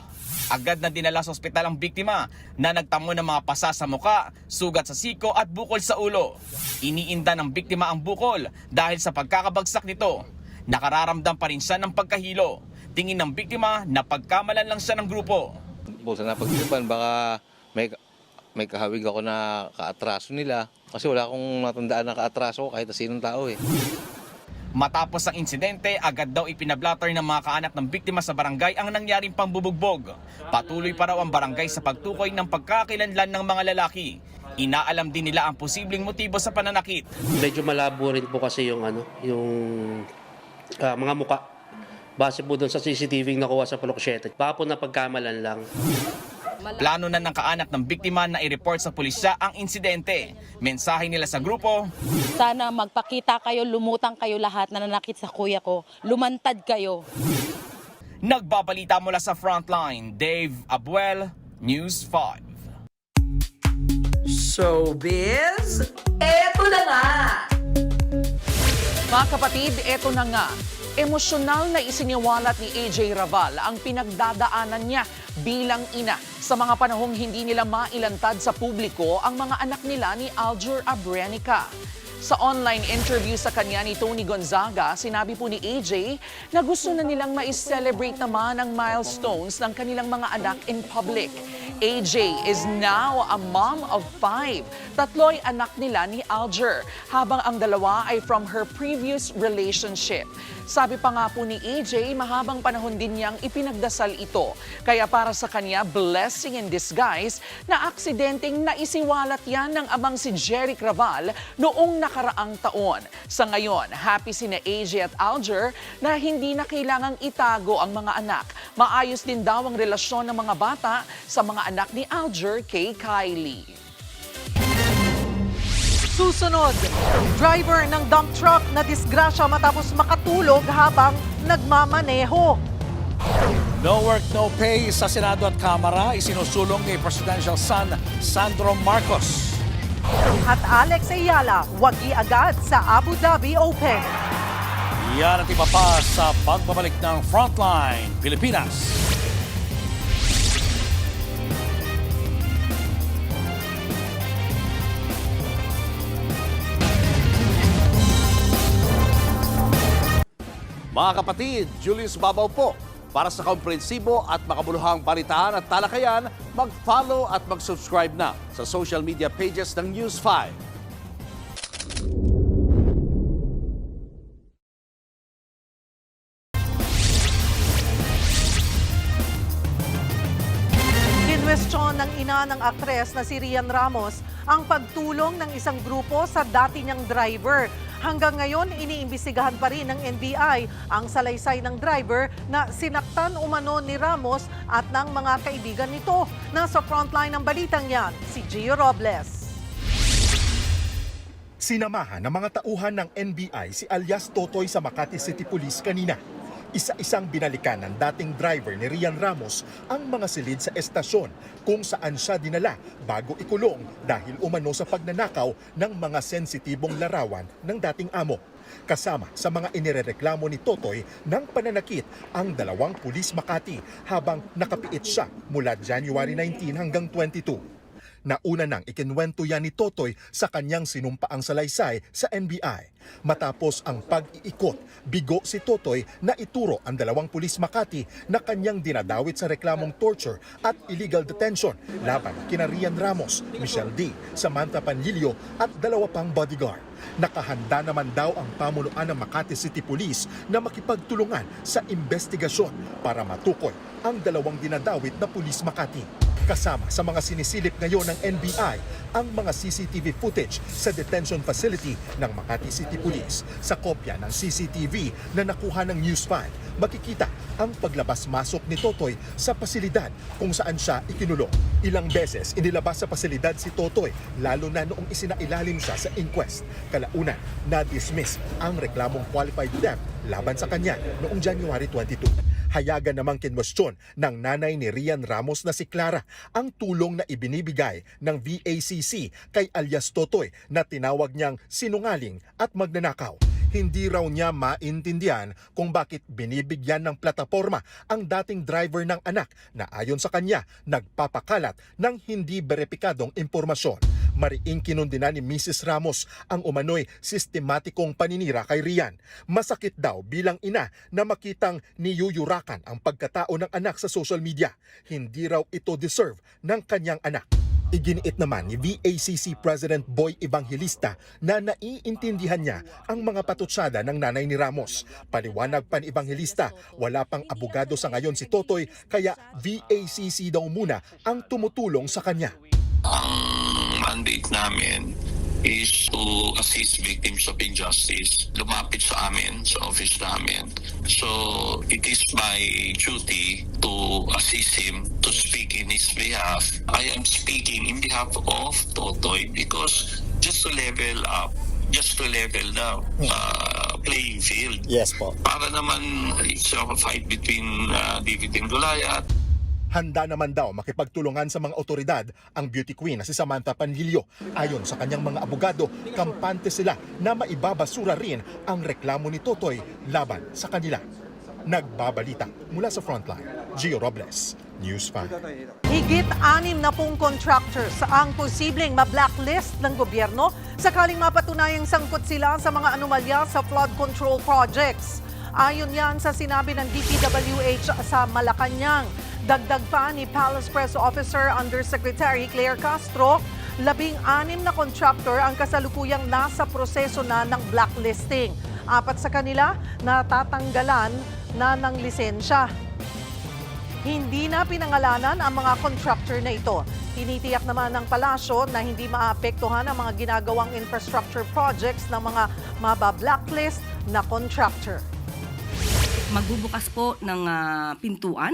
Agad na dinala sa ospital ang biktima na nagtamo ng mga pasa sa muka, sugat sa siko at bukol sa ulo. Iniinda ng biktima ang bukol dahil sa pagkakabagsak nito. Nakararamdam pa rin siya ng pagkahilo. Tingin ng biktima na pagkamalan lang siya ng grupo. Sa napagtripan, baka may kahawig ako na kaatraso nila kasi wala akong natandaan na kaatraso ko kahit sinong tao eh. Matapos ang insidente, agad daw ipinablatter ng mga kaanak ng biktima sa barangay ang nangyaring pambubugbog. Patuloy pa raw ang barangay sa pagtukoy ng pagkakilanlan ng mga lalaki. Inaalam din nila ang posibleng motibo sa pananakit. Medyo malabo rin po kasi yung mga muka. Base po doon sa CCTV nakuha sa Purok 7. Baka po na pagkamalan lang. Plano na ng kaanak ng biktima na i-report sa pulisya ang insidente. Mensahe nila sa grupo, sana magpakita kayo, lumutang kayo lahat na nanakit sa kuya ko. Lumantad kayo. Nagbabalita mula sa Frontline, Dave Abuel, News 5. Showbiz, eto na nga! Mga kapatid, eto na nga. Emosyonal na isiniwalat ni AJ Raval ang pinagdadaanan niya bilang ina sa mga panahong hindi nila mailantad sa publiko ang mga anak nila ni Aljur Abrenica. Sa online interview sa kanya ni Tony Gonzaga, sinabi po ni AJ na gusto na nilang ma-celebrate naman ang milestones ng kanilang mga anak in public. AJ is now a mom of 5. 3 anak nila ni Aljur, habang ang 2 ay from her previous relationship. Sabi pa nga po ni AJ, mahabang panahon din niyang ipinagdasal ito. Kaya para sa kanya, blessing in disguise na aksidenteng naisiwalat yan ng amang si Jeric Raval noong nakaraang taon. Sa ngayon, happy sina AJ at Aljur na hindi na kailangang itago ang mga anak. Maayos din daw ang relasyon ng mga bata sa mga anak ni Aljur kay Kylie. Susunod, driver ng dump truck na disgrasya matapos makatulog habang nagmamaneho. No work, no pay sa Senado at Kamara, isinusulong ni Presidential son Sandro Marcos. At Alex Ayala, wagi agad sa Abu Dhabi Open. Yan at iba pa sa pagbabalik ng Frontline Pilipinas. Mga kapatid, Julius Babaw po. Para sa komprehensibo at makabuluhang balitaan at talakayan, mag-follow at mag-subscribe na sa social media pages ng News 5. Kinwestiyon ng ina ng aktres na si Rian Ramos ang pagtulong ng isang grupo sa dati niyang driver. Hanggang ngayon, iniimbestigahan pa rin ng NBI ang salaysay ng driver na sinaktan umano ni Ramos at ng mga kaibigan nito. Nasa frontline ng balitang yan, si Gio Robles. Sinamahan ng mga tauhan ng NBI si alias Totoy sa Makati City Police kanina. Isa-isang binalikan ng dating driver ni Rian Ramos ang mga silid sa estasyon kung saan siya dinala bago ikulong dahil umano sa pagnanakaw ng mga sensitibong larawan ng dating amo. Kasama sa mga inirereklamo ni Totoy ng pananakit ang 2 pulis Makati habang nakapiit siya mula January 19 hanggang 22. Nauna nang ikinwento yan ni Totoy sa kanyang sinumpaang salaysay sa NBI. Matapos ang pag-iikot, bigo si Totoy na ituro ang 2 pulis Makati na kanyang dinadawit sa reklamong torture at illegal detention laban kina Rian Ramos, Michelle D., Samantha Panlilio at 2 pang bodyguard. Nakahanda naman daw ang pamunuan ng Makati City Police na makipagtulungan sa investigasyon para matukoy ang 2 dinadawit na pulis Makati. Kasama sa mga sinisilip ngayon ng NBI ang mga CCTV footage sa detention facility ng Makati City Police. Sa kopya ng CCTV na nakuha ng News 5, makikita ang paglabas-masok ni Totoy sa pasilidad kung saan siya ikinulong. Ilang beses inilabas sa pasilidad si Totoy, lalo na noong isinailalim siya sa inquest. Kalaunan, na-dismiss ang reklamong qualified theft laban sa kanya noong January 22. Hayagan namang kinwestiyon ng nanay ni Rian Ramos na si Clara ang tulong na ibinibigay ng VACC kay alias Totoy na tinawag niyang sinungaling at magnanakaw. Hindi raw niya maintindihan kung bakit binibigyan ng plataporma ang dating driver ng anak na ayon sa kanya nagpapakalat ng hindi beripikadong impormasyon. Mariing kinundina ni Mrs. Ramos ang umano'y sistematikong paninira kay Rian. Masakit daw bilang ina na makitang niyuyurakan ang pagkatao ng anak sa social media. Hindi raw ito deserve ng kanyang anak. Iginiit naman ni VACC President Boy Evangelista na naiintindihan niya ang mga patutsada ng nanay ni Ramos. Paliwanag pa ni Evangelista, wala pang abogado sa ngayon si Totoy kaya VACC daw muna ang tumutulong sa kanya. Ang mandate namin is to assist victims of injustice. Lumapit sa amin, sa office namin. So, it is my duty to assist him to speak in his behalf. I am speaking in behalf of Totoy because just to level up, just to level the playing field. Yes po. Para naman it's a fight between David and Goliath. Handa naman daw makipagtulungan sa mga otoridad ang beauty queen na si Samantha Panlilio. Ayon sa kanyang mga abogado, kampante sila na maibabasura rin ang reklamo ni Totoy laban sa kanila. Nagbabalita mula sa Frontline, Gio Robles, News 5. Higit 60 contractors ang posibleng ma-blacklist ng gobyerno sakaling mapatunayang sangkot sila sa mga anomalya sa flood control projects. Ayon yan sa sinabi ng DPWH sa Malacanang. Dagdag pa ni Palace Press Officer Undersecretary Claire Castro, 16 na contractor ang kasalukuyang nasa proseso na ng blacklisting. 4 sa kanila natatanggalan na ng lisensya. Hindi na pinangalanan ang mga contractor na ito. Tinitiyak naman ng palasyo na hindi maapektuhan ang mga ginagawang infrastructure projects ng mga maba-blacklist na contractor. Magbubukas po ng pintuan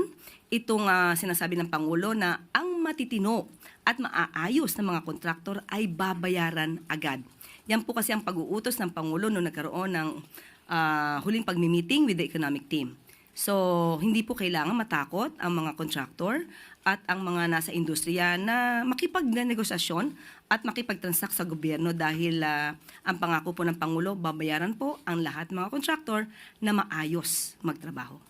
itong sinasabi ng Pangulo na ang matitino at maaayos na mga kontraktor ay babayaran agad. Yan po kasi ang pag-uutos ng Pangulo noong nagkaroon ng huling pagmi-meeting with the economic team. So, hindi po kailangan matakot ang mga kontraktor at ang mga nasa industriya na makipagnegosasyon at makipagtransact sa gobyerno dahil ang pangako po ng Pangulo, babayaran po ang lahat ng mga kontraktor na maayos magtrabaho.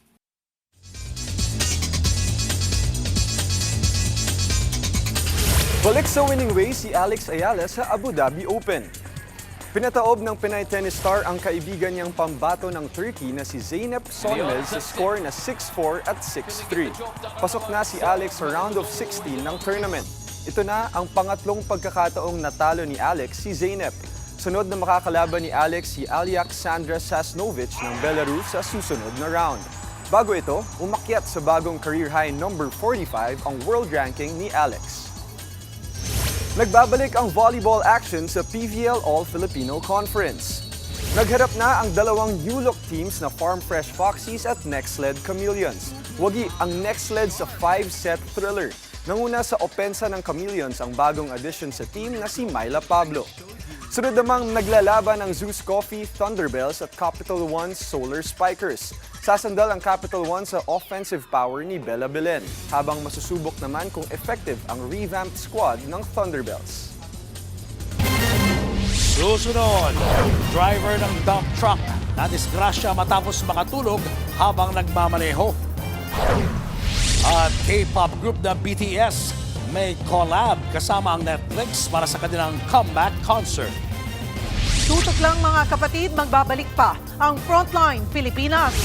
Balik sa winning ways si Alex Ayala sa Abu Dhabi Open. Pinataob ng Pinay tennis star ang kaibigan niyang pambato ng Turkey na si Zeynep Sönmez sa score na 6-4 at 6-3. Pasok na si Alex sa round of 16 ng tournament. Ito na ang pangatlong pagkakataong natalo ni Alex si Zeynep. Sunod na makakalaban ni Alex si Alexandra Sasnovich ng Belarus sa susunod na round. Bago ito, umakyat sa bagong career high number 45 ang world ranking ni Alex. Nagbabalik ang volleyball action sa PVL All-Filipino Conference. Nagharap na ang dalawang new-look teams na Farm Fresh Foxies at Nextled Chameleons. Wagi ang Nextled sa 5-set thriller. Nanguna sa opensa ng Chameleons ang bagong addition sa team na si Myla Pablo. Sunod namang naglalaban ang Zeus Coffee, Thunderbells at Capital One's Solar Spikers. Sasandal ang Capital One sa offensive power ni Bella Belen, habang masusubok naman kung effective ang revamped squad ng Thunderbells. Susunod, driver ng dump truck na disgrasya matapos makatulog habang nagmamaneho. At K-pop group na BTS may collab kasama ang Netflix para sa kanilang comeback concert. Tutok lang mga kapatid, magbabalik pa ang Frontline Pilipinas.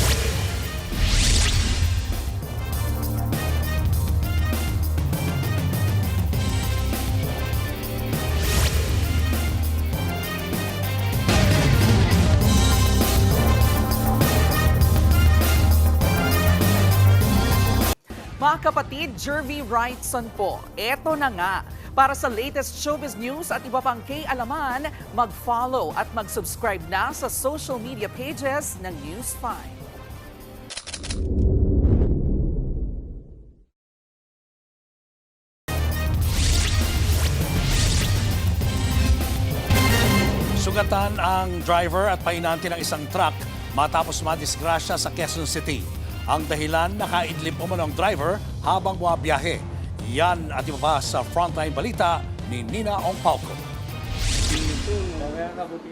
Mga kapatid, Jervy Wrightson po. Eto na nga. Para sa latest showbiz news at iba pang K-alaman, mag-follow at mag-subscribe na sa social media pages ng News 5. Sugatan ang driver at painante ng isang truck matapos madisgrasya sa Quezon City. Ang dahilan, nakaidlip umano ang driver habang bumabiyahe. Yan at iba pa sa Frontline Balita ni Nina Ongpauco.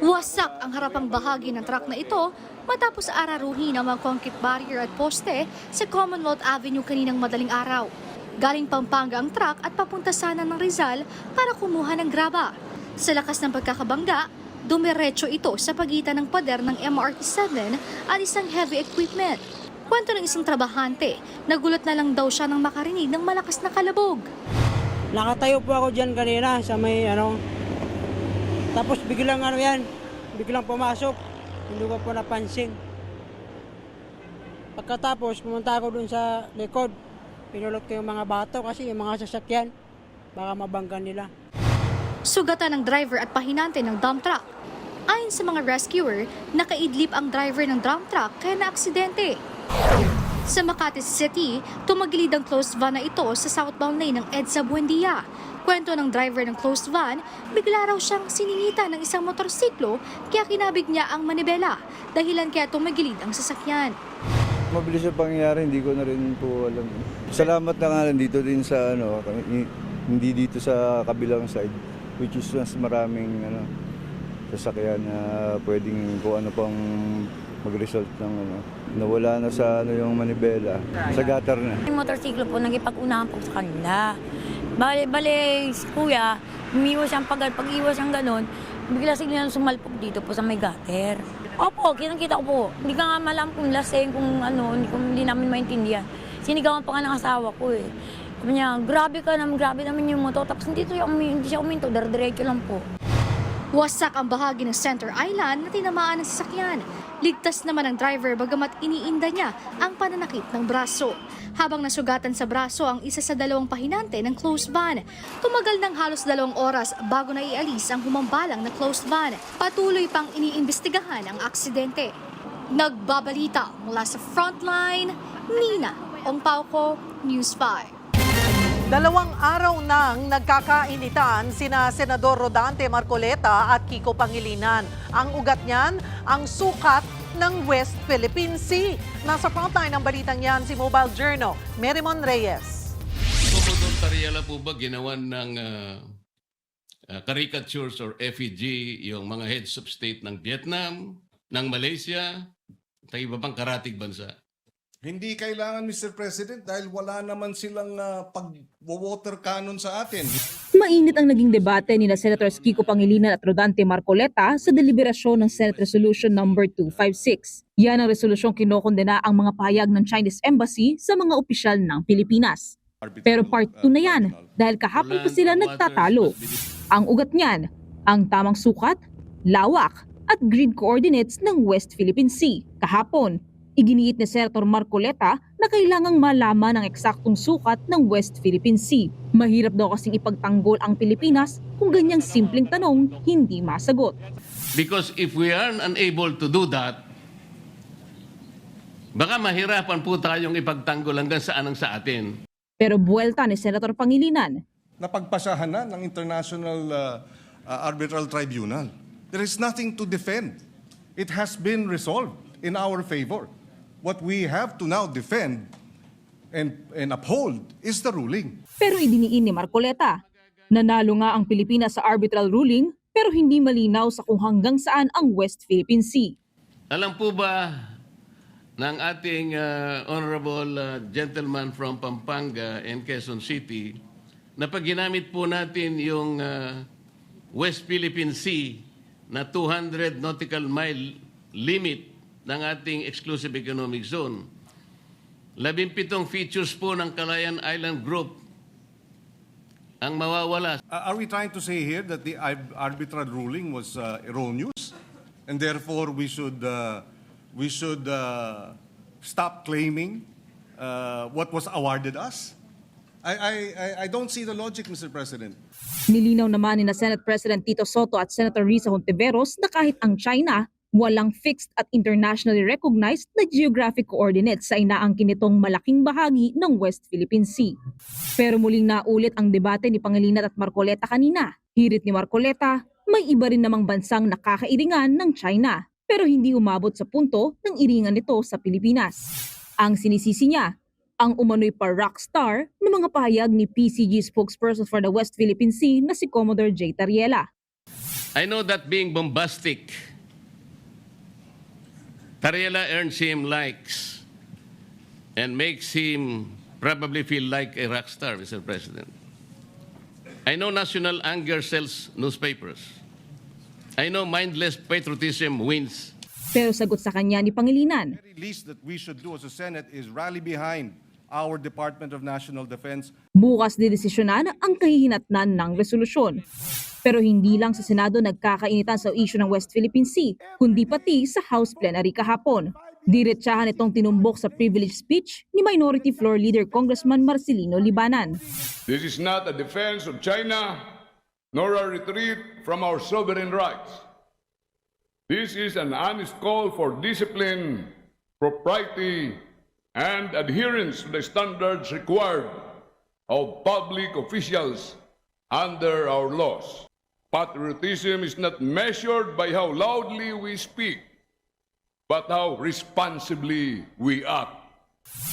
Wasak ang harapang bahagi ng truck na ito matapos araruhin ang mga concrete barrier at poste sa Commonwealth Avenue kaninang madaling araw. Galing Pampanga ang truck at papunta sana ng Rizal para kumuha ng graba. Sa lakas ng pagkakabangga, dumiretso ito sa pagitan ng pader ng MRT-7 at isang heavy equipment. Kwento ng isang trabahante, nagulat na lang daw siya nang makarinig ng malakas na kalabog. Nakatayo po ako dyan kanina sa may tapos biglang biglang pumasok, hindi ko po napansin. Pagkatapos pumunta ako dun sa likod, pinulot ko yung mga bato kasi yung mga sasakyan, baka mabanggan nila. Sugatan ng driver at pahinante ng dump truck. Ayon sa mga rescuer, nakaidlip ang driver ng dump truck kaya na-aksidente. Sa Makati City, tumagilid ang closed van na ito sa southbound lane ng EDSA Buendia. Kwento ng driver ng closed van, bigla raw siyang siningitan ng isang motorsiklo kaya kinabig niya ang manibela, dahilan kaya tumagilid ang sasakyan. Mabilis yung pangyayari, hindi ko na rin po alam. Salamat na nga dito din sa hindi dito sa kabilang side, which is mas maraming sasakyan na pwedeng kung ano pang mag-result ng nawala na sa yung manibela, sa gutter na. Yung motorsiklo po, nagipag-unahan po sa kanila. Bale, si kuya, umiwas siyang pag-iwas siyang ganon, bigla sila sumalpok dito po sa may gutter. Opo, kitang-kita ko po. Hindi ka nga malam kung lasing, hindi namin maintindihan. Sinigawan pa nga ng asawa ko eh. Sabi niya, grabe naman yung motor. Tapos hindi siya uminto, diretso lang po. Wasak ang bahagi ng Center Island na tinamaan ng sasakyan. Ligtas naman ang driver bagamat iniinda niya ang pananakit ng braso. Habang nasugatan sa braso ang isa sa dalawang pahinante ng closed van. Tumagal ng halos 2 oras bago na ialis ang humambalang na closed van. Patuloy pang iniimbestigahan ang aksidente. Nagbabalita mula sa Frontline, Nina Ongpauco, News 5. 2 araw nang nagkakainitan sina Senador Rodante Marcoleta at Kiko Pangilinan. Ang ugat niyan, ang sukat ng West Philippine Sea. Nasa frontline ng balitang yan si Mobile Journal, Merimon Reyes. Commodore Tariela po ba ginawan ng caricatures or effigy yung mga heads of state ng Vietnam, ng Malaysia, at iba pang karatig bansa? Hindi kailangan, Mr. President, dahil wala naman silang pag-water cannon sa atin. Mainit ang naging debate ni Senators Kiko Pangilinan at Rodante Marcoleta sa deliberasyon ng Senate Resolution No. 256. Yan ang resolusyong kinokondena ang mga pahayag ng Chinese Embassy sa mga opisyal ng Pilipinas. Pero part 2 na yan dahil kahapon pa sila nagtatalo. Ang ugat niyan, ang tamang sukat, lawak at grid coordinates ng West Philippine Sea. Kahapon, iginiit ni Senator Marcoleta na kailangang malaman ang eksaktong sukat ng West Philippine Sea. Mahirap daw kasing ipagtanggol ang Pilipinas kung ganyang simpleng tanong hindi masagot. Because if we are unable to do that, baka mahirapan po tayong ipagtanggol hanggang saan ang sa atin. Pero buwelta ni Senator Pangilinan. Napagpasahan na ng International Arbitral Tribunal. There is nothing to defend. It has been resolved in our favor. What we have to now defend and uphold is the ruling. Pero idiniin ni Marcoleta, nanalo nga ang Pilipinas sa arbitral ruling pero hindi malinaw sa kung hanggang saan ang West Philippine Sea. Alam po ba ng ating honorable gentleman from Pampanga and Quezon City na pag ginamit po natin yung West Philippine Sea na 200 nautical mile limit ng ating exclusive economic zone, 17 features po ng Calayan Island Group ang mawawala. Are we trying to say here that the arbitral ruling was erroneous, and therefore we should stop claiming what was awarded us? I don't see the logic, Mr. President. Nilinaw naman ni Senate President Tito Soto at Senator Risa Hontiveros na kahit ang China, walang fixed at internationally recognized na geographic coordinates sa inaangkin nitong malaking bahagi ng West Philippine Sea. Pero muling naulit ang debate ni Pangilinan at Marcoleta kanina. Hirit ni Marcoleta, may iba rin namang bansang nakakairingan ng China, pero hindi umabot sa punto ng iringan nito sa Pilipinas. Ang sinisisi niya, ang umano'y pa-rockstar ng mga pahayag ni PCG spokesperson for the West Philippine Sea na si Commodore J. Tariela. I know that being bombastic, Tariela earns him likes and makes him probably feel like a rock star, Mr. President. I know national anger sells newspapers. I know mindless patriotism wins. Pero sagot sa kanya ni Pangilinan, The least that we should do as a Senate is rally behind our Department of National Defense. bukas didesisyonan ang kahihinatnan ng resolusyon. Pero hindi lang sa Senado nagkakainitan sa issue ng West Philippine Sea, kundi pati sa House Plenary kahapon. Diretsahan itong tinumbok sa privilege speech ni Minority Floor Leader Congressman Marcelino Libanan. This is not a defense of China, nor a retreat from our sovereign rights. This is an honest call for discipline, propriety, and adherence to the standards required of public officials under our laws. Patriotism is not measured by how loudly we speak, but how responsibly we act.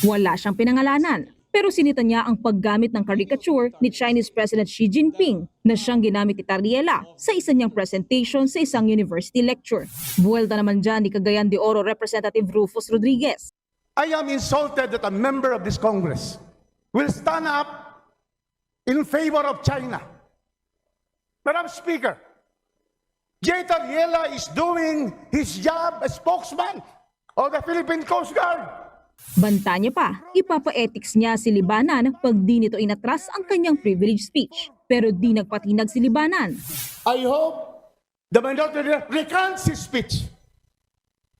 Wala siyang pinangalanan, pero sinita niya ang paggamit ng caricature ni Chinese President Xi Jinping na siyang ginamit ni Tariela sa isa niyang presentation sa isang university lecture. Buwelta naman dyan ni Cagayan de Oro Representative Rufus Rodriguez. I am insulted that a member of this Congress will stand up in favor of China. Madam Speaker, J. Tariela is doing his job as spokesman of the Philippine Coast Guard. Banta niya pa, ipapa-ethics niya si Libanan pag di nito inatras ang kanyang privilege speech. Pero di nagpatinag si Libanan. I hope the minority leader recants his speech.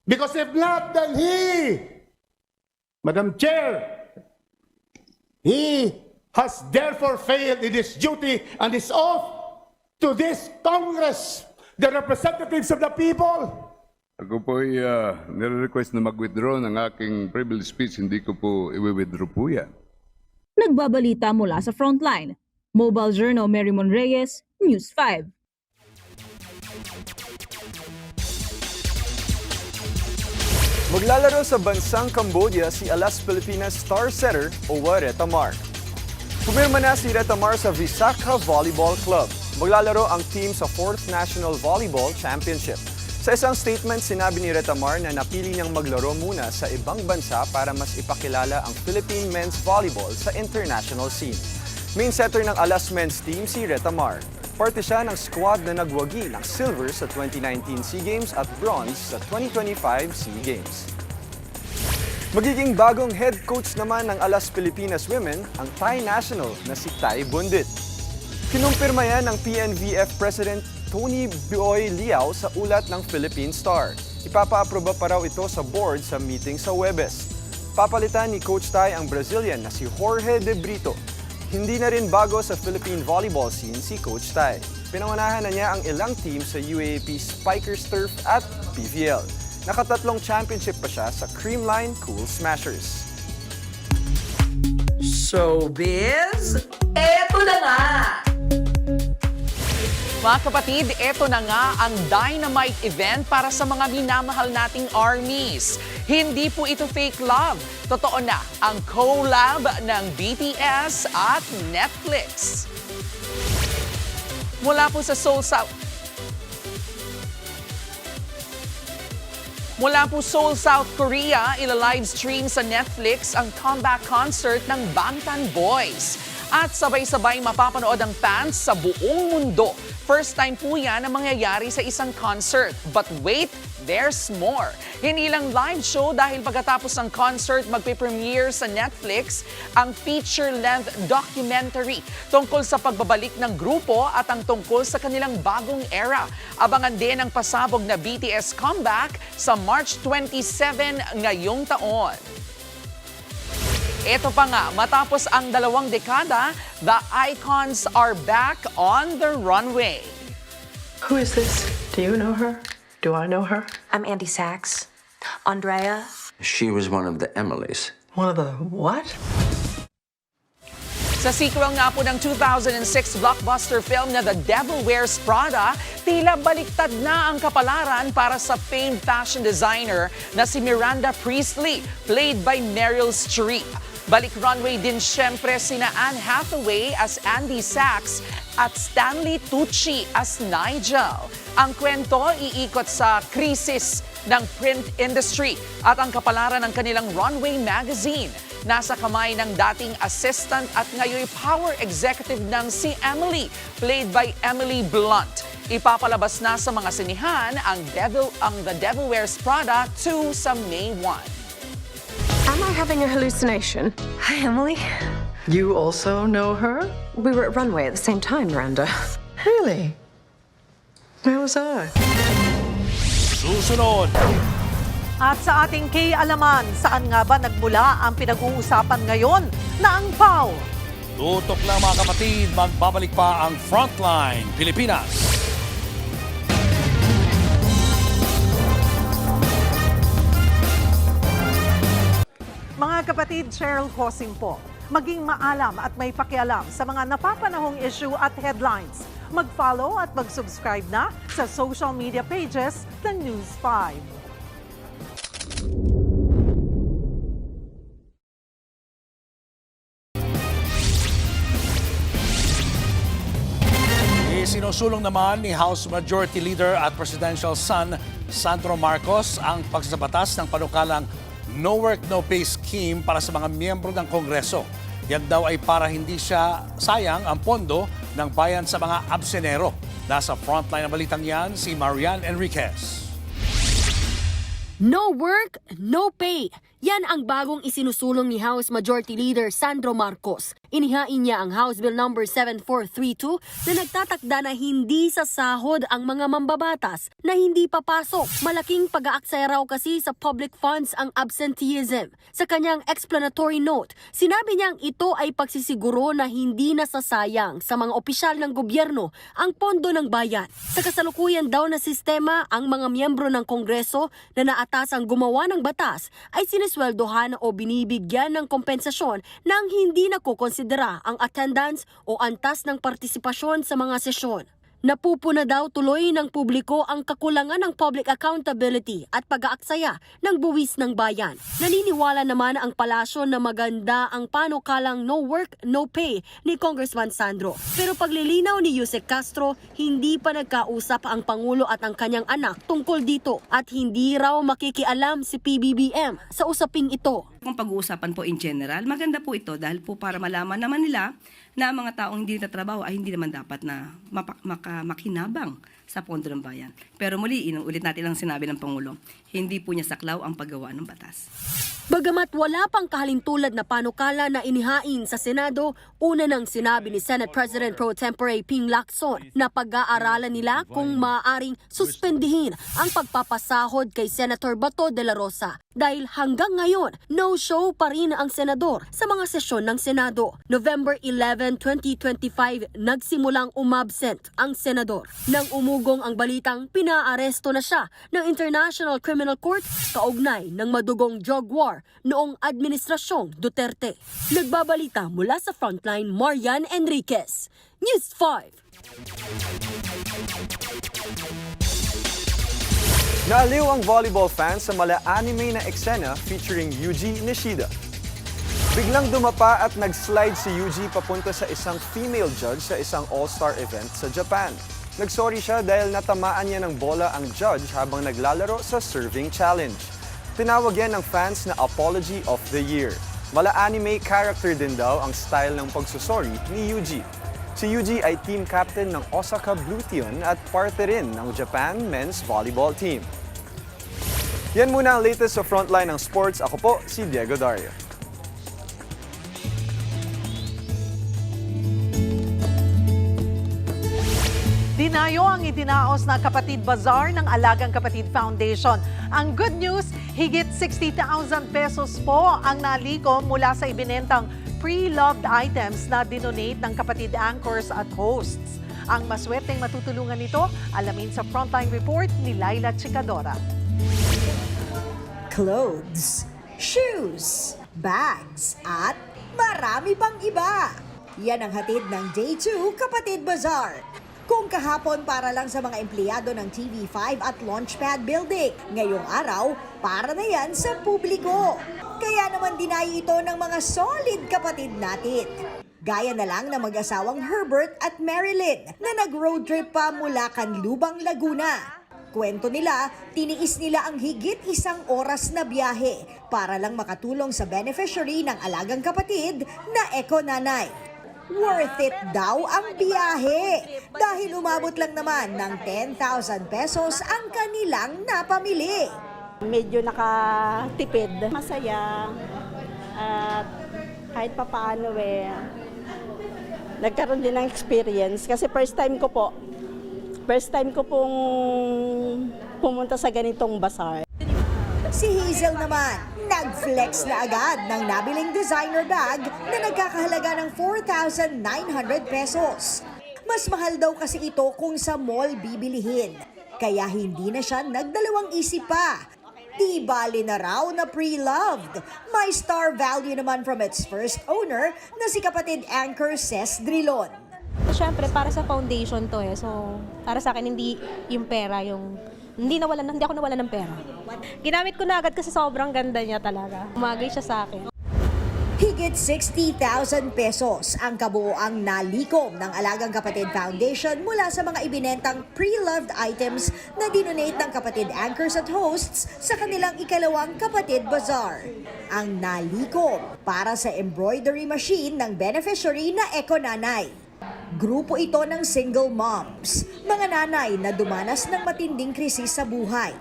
Because if not, then Madam Chair, he has therefore failed in his duty and his oath to this Congress, the representatives of the people. Ako po ay nire-request na mag-withdraw ng aking privilege speech. Hindi ko po i-withdraw po yan. Nagbabalita mula sa Frontline. Mobile Journal Merrimon Reyes, News 5. Maglalaro sa bansang Cambodia si Alas Pilipinas star setter Owa Retamar. Pumirma na si Retamar sa Visakha Volleyball Club. Maglalaro ang team sa 4th National Volleyball Championship. Sa isang statement, sinabi ni Retamar na napili niyang maglaro muna sa ibang bansa para mas ipakilala ang Philippine men's volleyball sa international scene. Main setter ng Alas men's team si Retamar. Parte siya ng squad na nagwagi ng silver sa 2019 SEA Games at bronze sa 2025 SEA Games. Magiging bagong head coach naman ng Alas Pilipinas Women ang Thai national na si Tai Bundit. Kinumpirma yan ng PNVF President Tony Boy Liao sa ulat ng Philippine Star. Ipapa-aproba pa raw ito sa board sa meeting sa Huwebes. Papalitan ni Coach Tai ang Brazilian na si Jorge De Brito. Hindi na rin bago sa Philippine volleyball scene si Coach Tai. Pinangunahan na niya ang ilang team sa UAAP Spikers Turf at PVL. Nakatatlong championship pa siya sa Creamline Cool Smashers. Showbiz, eto na nga! Mga kapatid, eto na nga ang Dynamite event para sa mga minamahal nating armies. Hindi po ito fake love. Totoo na ang collab ng BTS at Netflix. Mula po sa Seoul, South Korea, ila-live stream sa Netflix ang comeback concert ng Bangtan Boys. At sabay-sabay mapapanood ang fans sa buong mundo. First time po yan na mangyayari sa isang concert. But wait, there's more. Hindi lang live show dahil pagkatapos ng concert, magpe-premiere sa Netflix ang feature-length documentary tungkol sa pagbabalik ng grupo at ang tungkol sa kanilang bagong era. Abangan din ang pasabog na BTS comeback sa March 27 ngayong taon. Ito pa nga, matapos ang 2 dekada, the icons are back on the runway. Who is this? Do you know her? Do I know her? I'm Andy Sachs. Andrea. She was one of the Emilys. One of the what? Sa sequel nga po ng 2006 blockbuster film na The Devil Wears Prada, tila baliktad na ang kapalaran para sa famed fashion designer na si Miranda Priestley, played by Meryl Streep. Balik runway din syempre sina Anne Hathaway as Andy Sachs at Stanley Tucci as Nigel. Ang kwento iikot sa krisis ng print industry at ang kapalaran ng kanilang runway magazine. Nasa kamay ng dating assistant at ngayon power executive ng si Emily, played by Emily Blunt. Ipapalabas na sa mga sinihan ang The Devil Wears Prada 2 sa May 1. Am I having a hallucination? Hi, Emily. You also know her? We were at Runway at the same time, Miranda. Really? Where was I? Susunod. At sa ating K-alaman, saan nga ba nagmula ang pinag-uusapan ngayon na ang PAW? Tutok lang mga kapatid, magbabalik pa ang Frontline Pilipinas. Mga kapatid, Cheryl Cosing po. Maging maalam at may pakialam sa mga napapanahong issue at headlines. Mag-follow at mag-subscribe na sa social media pages ng News 5. Sinusulong naman ni House Majority Leader at Presidential son Sandro Marcos ang pagsasabatas ng panukalang No Work, No Pay scheme para sa mga miyembro ng Kongreso. Yan daw ay para hindi siya sayang ang pondo ng bayan sa mga absenero. Nasa frontline ng balitang yan si Marian Enriquez. No work, no pay. Yan ang bagong isinusulong ni House Majority Leader Sandro Marcos. Inihain niya ang House Bill No. 7432 na nagtatakda na hindi sa sahod ang mga mambabatas na hindi papasok. Malaking pag-aaksaya raw kasi sa public funds ang absenteeism. Sa kanyang explanatory note, sinabi niyang ito ay pagsisiguro na hindi nasasayang sa mga opisyal ng gobyerno ang pondo ng bayan. Sa kasalukuyan daw na sistema, ang mga miyembro ng Kongreso na naatasang gumawa ng batas ay sinisweldohan o binibigyan ng kompensasyon nang hindi nakukonsidera ang attendance o antas ng partisipasyon sa mga sesyon. Napupuna daw tuloy ng publiko ang kakulangan ng public accountability at pag-aaksaya ng buwis ng bayan. Naniniwala naman ang palasyo na maganda ang panukalang no work, no pay ni Congressman Sandro. Pero paglilinaw ni Yusek Castro, hindi pa nagkausap ang Pangulo at ang kanyang anak tungkol dito at hindi raw makikialam si PBBM sa usaping ito. Kung pag-uusapan po in general, maganda po ito dahil po para malaman naman nila na ang mga taong hindi nagtatrabaho ay hindi naman dapat na makinabang sa pondo ng bayan. Pero muli, inuulit natin ang sinabi ng Pangulo, hindi po niya saklaw ang paggawa ng batas. Bagamat wala pang kahalintulad na panukala na inihain sa Senado, una nang sinabi ni Senate President Pro Tempore Ping Lacson na pag-aaralan nila kung maaaring suspendihin ang pagpapasahod kay Senator Bato de la Rosa. Dahil hanggang ngayon, no-show pa rin ang senador sa mga sesyon ng Senado. November 11, 2025, nagsimulang umabsent ang senador. Nang umugong ang balitang pinaaresto na siya ng International Criminal Court kaugnay ng madugong drug war noong Administrasyong Duterte. Nagbabalita mula sa Frontline, Marian Enriquez, News 5. Naaliw ang volleyball fans sa mala-anime na eksena featuring Yuji Nishida. Biglang dumapa at nag-slide si Yuji papunta sa isang female judge sa isang all-star event sa Japan. Nagsorry siya dahil natamaan niya ng bola ang judge habang naglalaro sa serving challenge. Tinawag yan ng fans na Apology of the Year. Mala-anime character din daw ang style ng pagsusori ni Yuji. Si Yuji ay team captain ng Osaka Blue Team at parte rin ng Japan men's volleyball team. Yan muna ang latest sa Frontline ng Sports. Ako po si Diego Dario. Dinayo ang itinaos na Kapatid Bazaar ng Alagang Kapatid Foundation. Ang good news, higit 60,000 pesos po ang naliko mula sa ibinentang pre-loved items na dinonate ng kapatid anchors at hosts. Ang maswerteng matutulungan nito, alamin sa Frontline Report ni Laila Chicadora. Clothes, shoes, bags, at marami pang iba. Yan ang hatid ng Day 2 Kapatid Bazaar. Kung kahapon para lang sa mga empleyado ng TV5 at Launchpad Building, ngayong araw para na yan sa publiko. Kaya naman dinayo ito ng mga solid kapatid natin. Gaya na lang ng mag-asawang Herbert at Marilyn na nag-road trip pa mula Canlubang, Laguna. Kwento nila, tiniis nila ang higit 1 oras na biyahe para lang makatulong sa beneficiary ng alagang kapatid na Eco Nanay. Worth it daw ang biyahe dahil umabot lang naman ng 10,000 pesos ang kanilang napamili. Medyo nakatipid, masaya at kahit pa paano nagkaroon din ng experience kasi first time ko pong pumunta sa ganitong bazaar. Si Hazel naman, nag-flex na agad ng nabiling designer bag na nagkakahalaga ng 4,900 pesos. Mas mahal daw kasi ito kung sa mall bibilihin. Kaya hindi na siya nagdalawang isip pa. Di bali na raw na pre-loved. May star value naman from its first owner na si kapatid anchor Ces Drilon. Siyempre, para sa foundation to So, para sa akin, hindi yung pera hindi ako nawalan ng pera. Ginamit ko na agad kasi sobrang ganda niya talaga. Umagay siya sa akin. Higit 60,000 pesos ang kabuoang nalikom ng Alagang Kapatid Foundation mula sa mga ibinentang pre-loved items na dinonate ng kapatid anchors at hosts sa kanilang ikalawang Kapatid Bazaar. Ang nalikom para sa embroidery machine ng beneficiary na Eco Nanay. Grupo ito ng single moms, mga nanay na dumanas ng matinding krisis sa buhay,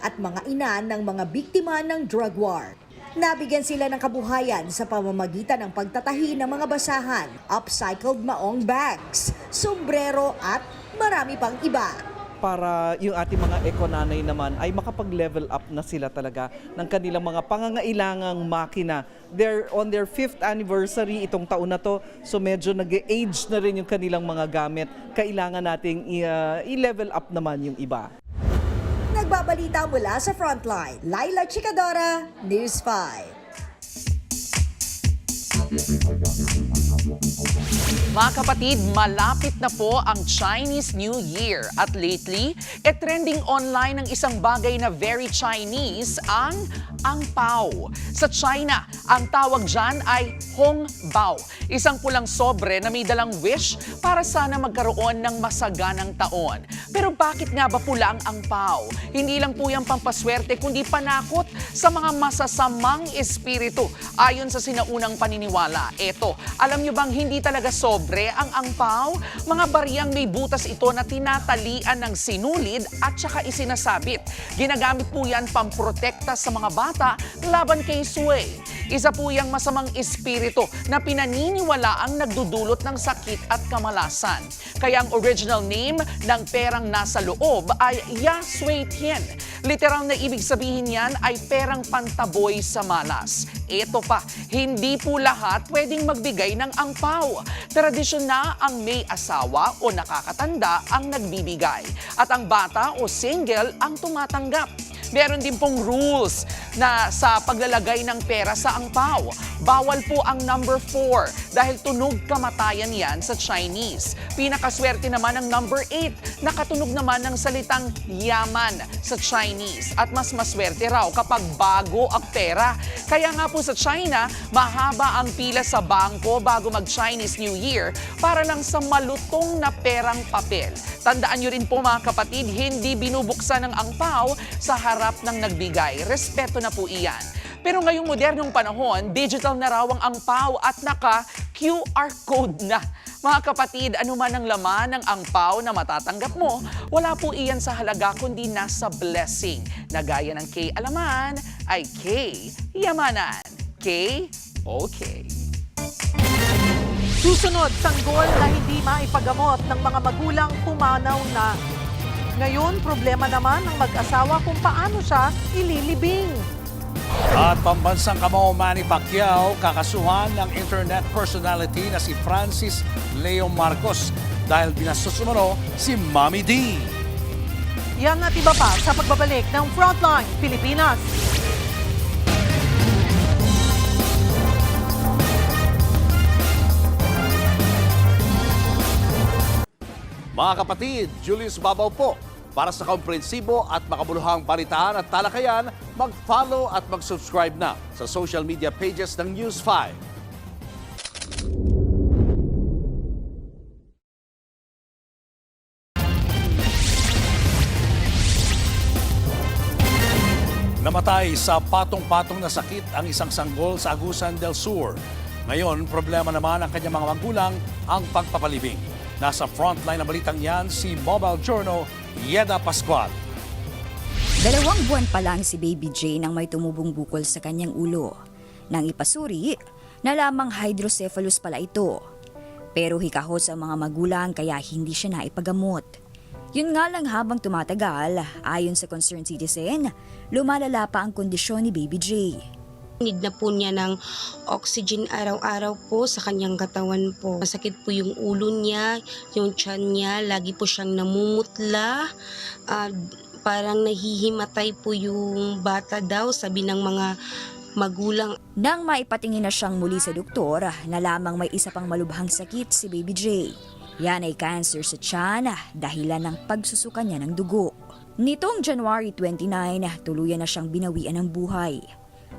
at mga ina ng mga biktima ng drug war. Nabigyan sila ng kabuhayan sa pamamagitan ng pagtatahi ng mga basahan, upcycled maong bags, sombrero at marami pang iba. Para yung ating mga eco-nanay naman ay makapag-level up na sila talaga ng kanilang mga pangangailangang makina. They're on their 5th anniversary itong taon na to, so medyo nag-age na rin yung kanilang mga gamit. Kailangan nating i-level up naman yung iba. Nagbabalita mula sa Frontline, Laila Chicadora, News 5. Mga kapatid, malapit na po ang Chinese New Year at lately, trending online ang isang bagay na very Chinese, ang angpao. Sa China, ang tawag dyan ay hongbao, isang pulang sobre na may dalang wish para sana magkaroon ng masaganang taon. Pero bakit nga ba pula ang angpao? Hindi lang po yung pampaswerte kundi panakot sa mga masasamang espiritu ayon sa sinaunang paniniwala. Eto, alam nyo bang hindi talaga sobre ang angpao? Mga bariyang may butas ito na tinatalian ng sinulid at saka isinasabit. Ginagamit po yan pamprotekta sa mga bata laban kay sway. Isa po yung masamang espiritu na pinaniniwala ang nagdudulot ng sakit at kamalasan. Kaya ang original name ng perang nasa loob ay Ya Sui Tian. Literal na ibig sabihin yan ay perang pantaboy sa malas. Ito pa, hindi po lahat pwedeng magbigay ng angpao. Tradisyon na ang may asawa o nakakatanda ang nagbibigay at ang bata o single ang tumatanggap. Meron din pong rules na sa paglalagay ng pera sa angpao. Bawal po ang number 4 dahil tunog kamatayan yan sa Chinese. Pinakaswerte naman ang number 8 na katunog naman ng salitang yaman sa Chinese. At mas maswerte raw kapag bago ang pera. Kaya nga po sa China, mahaba ang pila sa bangko bago mag-Chinese New Year para lang sa malutong na perang papel. Tandaan nyo rin po mga kapatid, hindi binubuksan ng angpao sa harap ng nagbigay. Respeto na po iyan. Pero ngayong modernong panahon, digital na raw ang angpaw at naka-QR code na. Mga kapatid, ano man ang laman ng angpaw na matatanggap mo, wala po iyan sa halaga kundi nasa blessing. Na gaya ng K Alaman ay K Yamanan. K, okay. Susunod, sanggol na hindi maipagamot ng mga magulang pumanaw na. Ngayon, problema naman ng mag-asawa kung paano siya ililibing. At pambansang kamao Manny Pacquiao kakasuhan ng internet personality na si Francis Leo Marcos dahil binastos umano si Mommy D. Yan at iba pa sa pagbabalik ng Frontline Pilipinas. Mga kapatid, Julius Babaw po. Para sa komprehensibo at makabuluhang balitaan at talakayan, mag-follow at mag-subscribe na sa social media pages ng News 5. Namatay sa patong-patong na sakit ang isang sanggol sa Agusan del Sur. Ngayon, problema naman ang kanyang mga magulang ang pagpapalibing. Nasa frontline na balitang yan si Mobile Journal, Yeda Pascual. 2 buwan pa lang si Baby J nang may tumubong bukol sa kanyang ulo. Nang ipasuri, nalamang hydrocephalus pala ito. Pero hikahos ang mga magulang kaya hindi siya naipagamot. Yun nga lang habang tumatagal, ayon sa concerned citizen, lumalala pa ang kondisyon ni Baby J. Need na po niya ng oxygen araw-araw po sa kanyang katawan po. Masakit po yung ulo niya, yung tiyan niya, lagi po siyang namumutla. Parang nahihimatay po yung bata daw, sabi ng mga magulang. Nang maipatingin na siyang muli sa doktor, nalamang may isa pang malubhang sakit si Baby J. Yan ay cancer sa tiyan, dahilan ng pagsusuka niya ng dugo. Nitong January 29, tuluyan na siyang binawian ng buhay.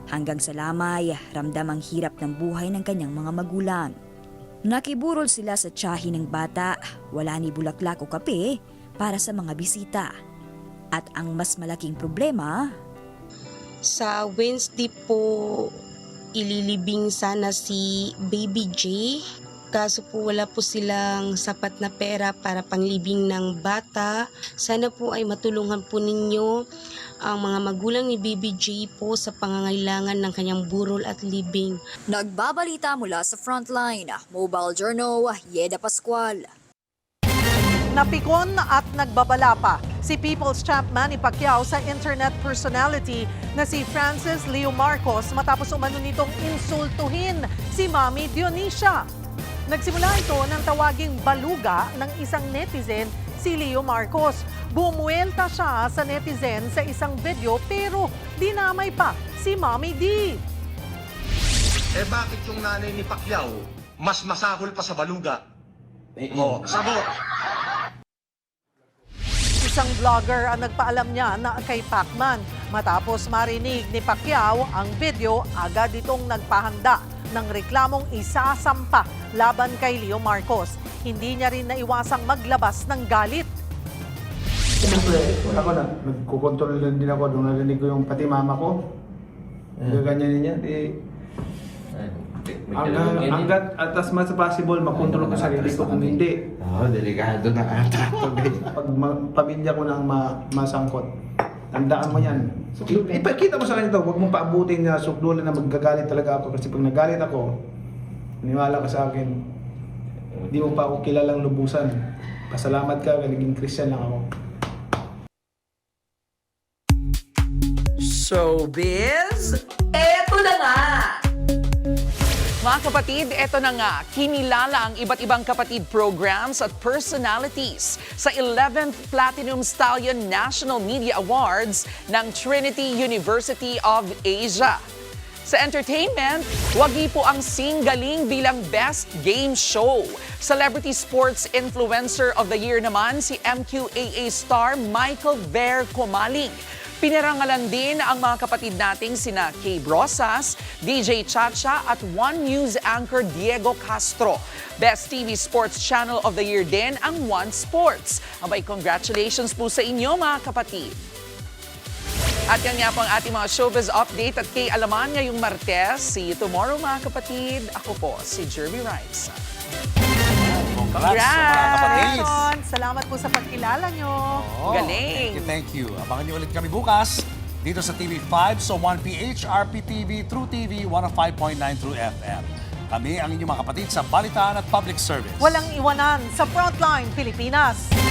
Hanggang sa lamay, ramdam ang hirap ng buhay ng kanyang mga magulang. Nakiburol sila sa tiyahin ng bata, wala ni bulaklak o kape para sa mga bisita. At ang mas malaking problema, Sa Wednesday po, ililibing sana si Baby J. Kaso po wala po silang sapat na pera para panglibing ng bata. Sana po ay matulungan po ninyo ang mga magulang ni Baby J po sa pangangailangan ng kanyang burol at libing. nagbabalita mula sa Frontline, Mobile Journal, Yeda Pascual. Napikon at nagbabala pa si People's Champ Manny Pacquiao sa internet personality na si Francis Leo Marcos matapos umano nitong insultuhin si Mommy Dionisia. Nagsimula ito ng tawaging baluga ng isang netizen, si Leo Marcos. Bumuelta siya sa netizen sa isang video pero dinamay pa si Mommy D. Eh bakit yung nanay ni Pacquiao mas masahol pa sa baluga? Sagot! Isang vlogger ang nagpaalam niya na kay Pacman. Matapos marinig ni Pacquiao ang video, agad itong nagpahanda ng reklamong isasampa laban kay Leo Marcos. Hindi niya rin naiwasang maglabas ng galit. Ako na, nagkukontrol din ako nung narinig ko yung pati mama ko. Gaganyanin niya, hanggat at as much as possible, makontrol ko sarili ko. Kung hindi, delikado na ata. Pag pamilya ko nang masangkot, tandaan mo yan. Ipakita mo sa kanya ito, huwag mong paabutin na sukdulan na magagalit talaga ako. Kasi pag nagalit ako, niwala ka sa akin, hindi mo pa ako kilalang lubusan. Pasalamat ka, naging Christian lang ako. Showbiz, eto na nga! Mga kapatid, eto na nga, kinilala ang iba't ibang kapatid programs at personalities sa 11th Platinum Stallion National Media Awards ng Trinity University of Asia. Sa entertainment, wagi po ang singgaling bilang Best Game Show. Celebrity Sports Influencer of the Year naman si MQAA star Michael Ver Comaling. Pinarangalan din ang mga kapatid nating sina Kay Brosas, DJ Chacha at One News anchor Diego Castro. Best TV Sports Channel of the Year din ang One Sports. Abay, congratulations po sa inyo mga kapatid. At yan nga po ang ating mga showbiz update at kay Alaman ngayong Martes. See you tomorrow mga kapatid. Ako po si Jervy Rice. Congrats sa mga kapatid. Congratulations! Salamat po sa pagkilala nyo. Galing. Thank you. Abangan niyo ulit kami bukas dito sa TV5, so 1PH, RPTV, True TV, 105.9 True FM. Kami ang inyong mga kapatid sa balitaan at public service. Walang iwanan sa Frontline Pilipinas.